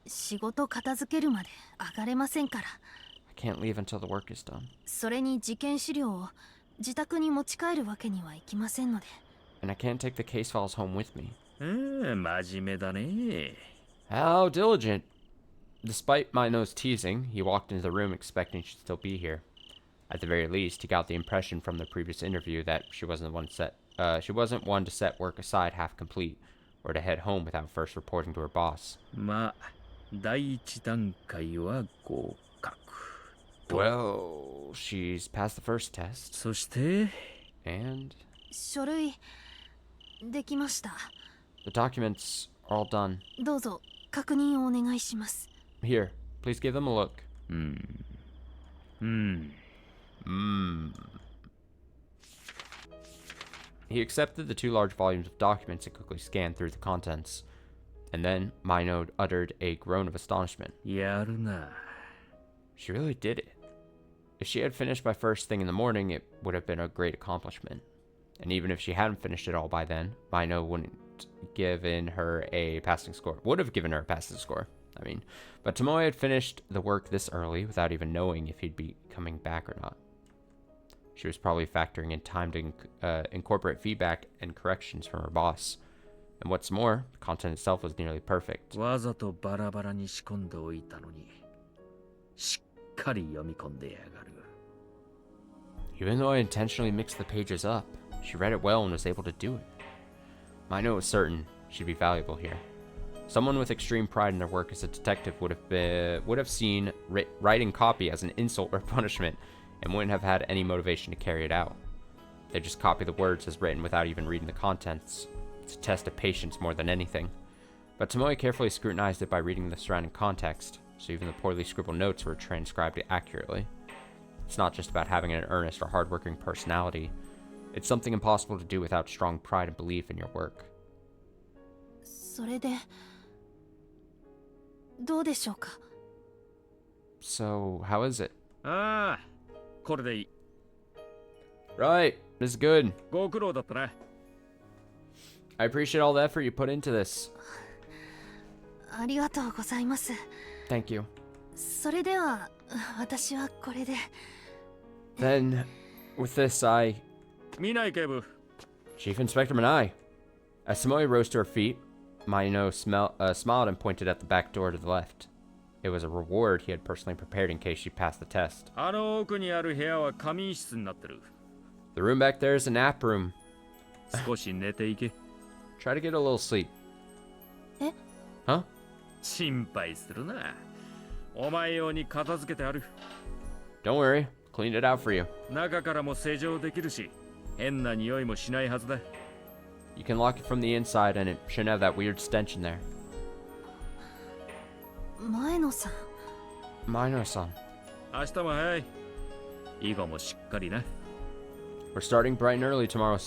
仕事片付けるまで上がれませんから。I can't leave until the work is done. それに事件資料を自宅に持ち帰るわけにはいきませんので。And I can't take the case files home with me. 真面目だね。How diligent. Despite Mino's teasing, he walked into the room expecting she'd still be here. At the very least, he got the impression from the previous interview that she wasn't one to set work aside half complete, or to head home without first reporting to her boss. まあ、第一段階は合格。Well, she's passed the first test. そして、And 書類できました。the documents are all done. どうぞ確認をお願いします。Here, please give them a look. He accepted the 2 large volumes of documents and quickly scanned through the contents. And then Mino uttered a groan of astonishment. やるな。 She really did it. If she had finished by first thing in the morning, it would have been a great accomplishment. And even if she hadn't finished it all by then, Mino would have given her a passing score. But Tomoe had finished the work this early without even knowing if he'd be coming back or not. She was probably factoring in time to incorporate feedback and corrections from her boss. And what's more, the content itself was nearly perfect. わざとバラバラに仕込んでおいたのに、しっかり読み込んでやがる。Even though I intentionally mixed the pages up, she read it well and was able to do it. Mino was certain she'd be valuable here. Someone with extreme pride in their work as a detective would have seen writing copy as an insult or punishment, and wouldn't have had any motivation to carry it out. They just copy the words as written without even reading the contents. It's a test of patience more than anything. But Tomoe carefully scrutinized it by reading the surrounding context, so even the poorly scribbled notes were transcribed accurately. It's not just about having an earnest or hardworking personality. It's something impossible to do without strong pride and belief in your work. それでどうでしょうか。 So, how is it? ああ、これでいい。Right, this is good. ご苦労だったな。I appreciate all the effort you put into this. ありがとうございます。 Thank you. それでは私はこれで。 Then, with this, I... 見ない警部。 Chief Inspector Manai. As Tomoe rose to her feet, Mino smiled and pointed at the back door to the left. It was a reward he had personally prepared in case she passed the test. あの奥にある部屋は仮眠室になってる。 The room back there is a nap room. 少し寝ていけ。 Try to get a little sleep. え? Huh? 心配するな。お前用に片付けてある。 Don't worry, cleaned it out for you. 中からも施錠できるし、変な匂いもしないはずだ。 You can lock it from the inside and it shouldn't have that weird stench in there. 前野さん。Mino-san. 明日も早い。以後もしっかりな。 We're starting bright and early tomorrow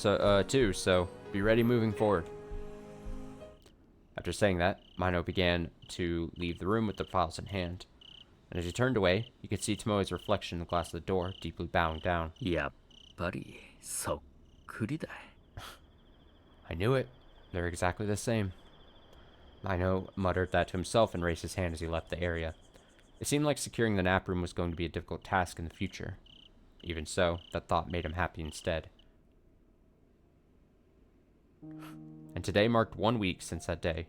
too, so be ready moving forward. After saying that, Mino began to leave the room with the files in hand. And as he turned away, you could see Tomoe's reflection in the glass of the door, deeply bowing down. やっぱりそっくりだ。 I knew it. They're exactly the same. Mino muttered that to himself and raised his hand as he left the area. It seemed like securing the nap room was going to be a difficult task in the future. Even so, that thought made him happy instead. And today marked 1 week since that day.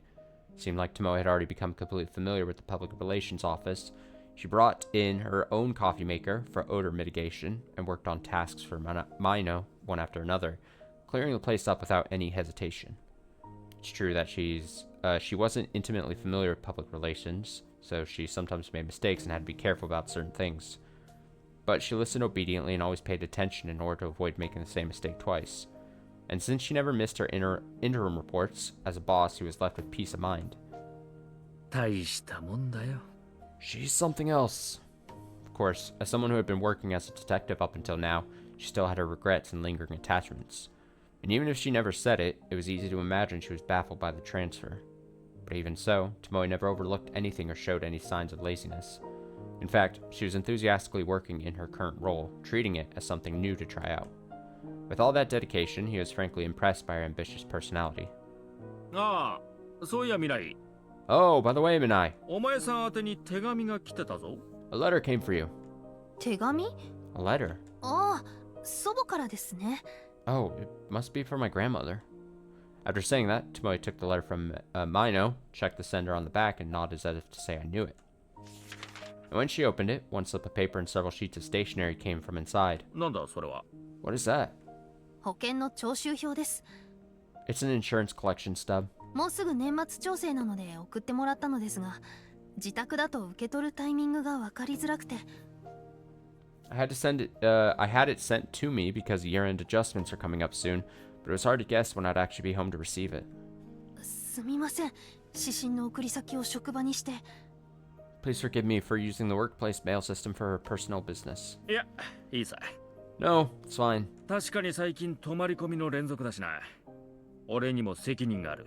It seemed like Tomoe had already become completely familiar with the public relations office. She brought in her own coffee maker for odor mitigation and worked on tasks for Mino one after another, clearing the place up without any hesitation. It's true that she wasn't intimately familiar with public relations, so she sometimes made mistakes and had to be careful about certain things. But she listened obediently and always paid attention in order to avoid making the same mistake twice. And since she never missed her interim reports, as a boss, he was left with peace of mind. 大したもんだよ。 She's something else. Of course, as someone who had been working as a detective up until now, she still had her regrets and lingering attachments. And even if she never said it, it was easy to imagine she was baffled by the transfer. But even so, Tomoe never overlooked anything or showed any signs of laziness. In fact, she was enthusiastically working in her current role, treating it as something new to try out. With all that dedication, he was frankly impressed by her ambitious personality. ああ、そういや未来。Oh, by the way, Minai, お前さん宛てに手紙が来てたぞ。a letter came for you. 手紙？ A letter? ああ、祖母からですね。 Oh, it must be for my grandmother. After saying that, Tomoe took the letter from Mino, checked the sender on the back, and nodded as if to say I knew it. And when she opened it, one slip of paper and several sheets of stationery came from inside. なんだそれは。What is that? 保険の徴収票です。 It's an insurance collection stub. もうすぐ年末調整なので送ってもらったのですが、自宅だと受け取るタイミングが分かりづらくて。I had it sent to me because year-end adjustments are coming up soon, but it was hard to guess when I'd actually be home to receive it. すみません。指針の送り先を職場にして。 Please forgive me for using the workplace mail system for her personal business. いや、いいさ。No, it's fine. 確かに最近泊まり込みの連続だしな。俺にも責任がある。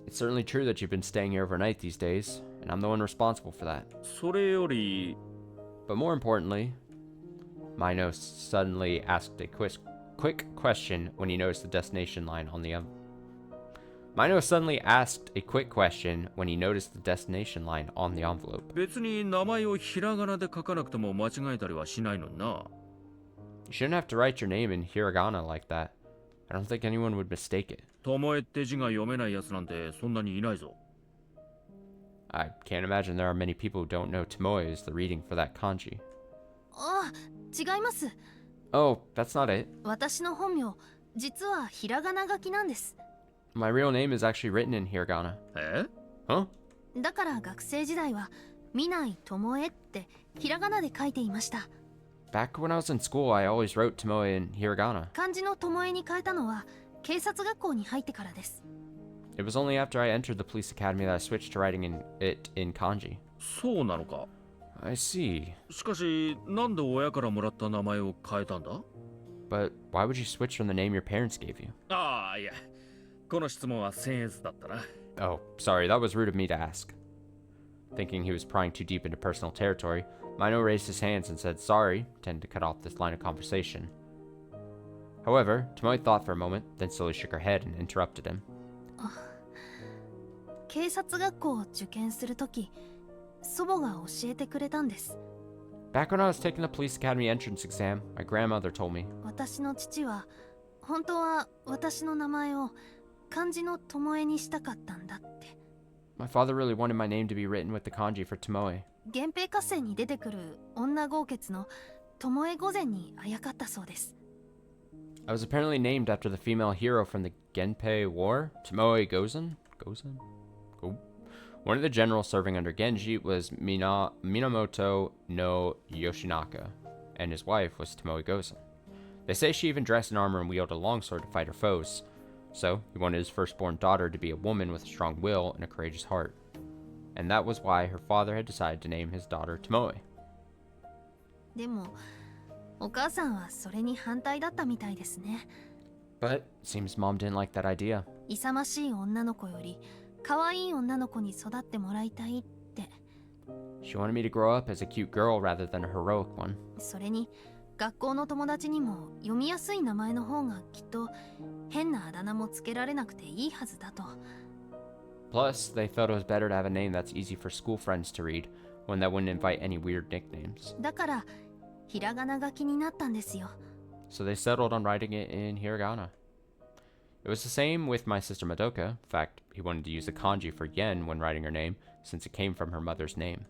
It's certainly true that you've been staying here overnight these days, and I'm the one responsible for that. それより、 But more importantly, Mino suddenly asked a quick question when he noticed the destination line on the Mino suddenly asked a quick question when he noticed the destination line on the envelope. 別に名前をひらがなで書かなくても間違えたりはしないのにな。You shouldn't have to write your name in hiragana like that. I don't think anyone would mistake it. ともえって字が読めないやつなんてそんなにいないぞ。I can't imagine there are many people who don't know Tomoe is the reading for that kanji. ああ、違います。 Oh, that's not it. 私の本名、実はひらがな書きなんです。 My real name is actually written in hiragana. え？ Huh? だから学生時代は、南智恵ってひらがなで書いていました。 Back when I was in school, I always wrote Tomoe in hiragana. 漢字の智恵に変えたのは、警察学校に入ってからです。 It was only after I entered the police academy that I switched to writing it in kanji. そうなのか。I see. しかし、なんで親からもらった名前を変えたんだ？ But why would you switch from the name your parents gave you? ああ、いや。この質問は僭越だったな。Oh, sorry, that was rude of me to ask. Thinking he was prying too deep into personal territory, Mino raised his hands and said sorry, intending to cut off this line of conversation. However, Tomoe thought for a moment, then slowly shook her head and interrupted him. 警察学校を受験するとき、祖母が教えてくれたんです。 Back when I was taking the police academy entrance exam, my grandmother told me. 私の父は、本当は私の名前を漢字の智恵にしたかったんだって。 My father really wanted my name to be written with the kanji for Tomoe. 源平合戦に出てくる女豪傑の智恵御前にあやかったそうです。 I was apparently named after the female hero from the Genpei War, Tomoe Gozen? Oh. One of the generals serving under Genji was Minamoto no Yoshinaka, and his wife was Tomoe Gozen. They say she even dressed in armor and wielded a longsword to fight her foes. So, he wanted his firstborn daughter to be a woman with a strong will and a courageous heart. And that was why her father had decided to name his daughter Tomoe. でも、お母さんはそれに反対だったみたいですね。 But, it seems mom didn't like that idea. 勇ましい女の子より、可愛い女の子に育ってもらいたいって。 She wanted me to grow up as a cute girl rather than a heroic one. それに、学校の友達にも読みやすい名前の方がきっと変なあだ名もつけられなくていいはずだと。 Plus, they felt it was better to have a name that's easy for school friends to read, one that wouldn't invite any weird nicknames. だから、ひらがな書きになったんですよ。 So they settled on writing it in hiragana. It was the same with my sister Madoka. In fact, he wanted to use the kanji for yen when writing her name, since it came from her mother's name.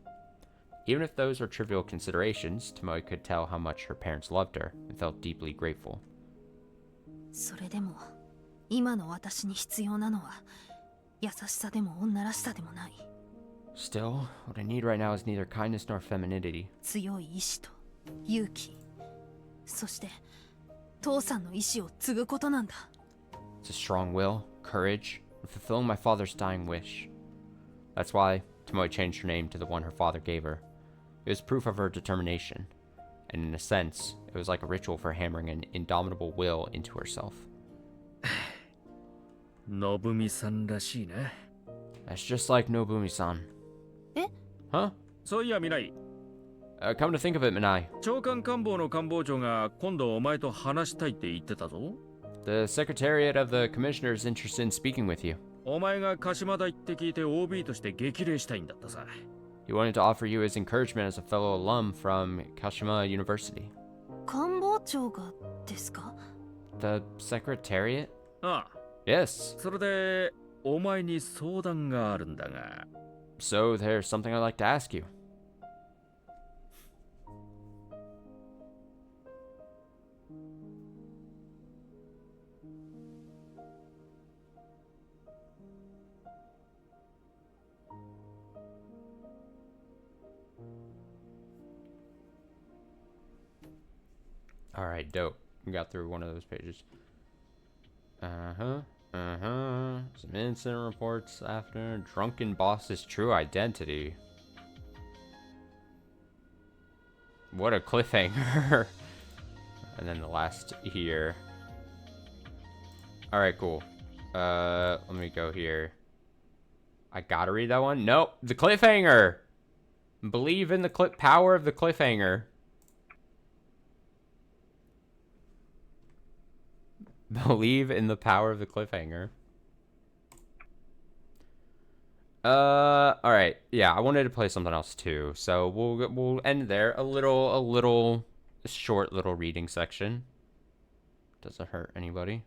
Even if those were trivial considerations, Tomoe could tell how much her parents loved her and felt deeply grateful. それでも、今の私に必要なのは、優しさでも女らしさでもない。 Still, what I need right now is neither kindness nor femininity. 強い意志と勇気、そして父さんの意志を継ぐことなんだ。 It's a strong will, courage, and fulfilling my father's dying wish. That's why Tomoe changed her name to the one her father gave her. It was proof of her determination, and in a sense, it was like a ritual for hammering an indomitable will into herself. のぶみさんらしいな。 That's just like Nobumi-san. え？ Huh? そういや見ない。 Come to think of it, Minai, 長官官房の官房長が今度お前と話したいって言ってたぞ。 the Secretariat of the Commissioner is interested in speaking with you. お前が鹿島大って聞いて OB として激励したいんだったさ。 He wanted to offer you his encouragement as a fellow alum from Kashima University. 官房長がですか？ The Secretariat? ああ、 Yes. それでお前に相談があるんだが。 So there's something I'd like to ask you. Alright, dope. We got through one of those pages. Some incident reports after. Drunken boss's true identity. What a cliffhanger. And then the last here. Alright, cool. Let me go here. I gotta read that one? Nope. The cliffhanger! Believe in the power of the cliffhanger. Believe in the power of the cliffhanger. Alright. Yeah, I wanted to play something else too. So we'll end there. A short little reading section. Doesn't hurt anybody.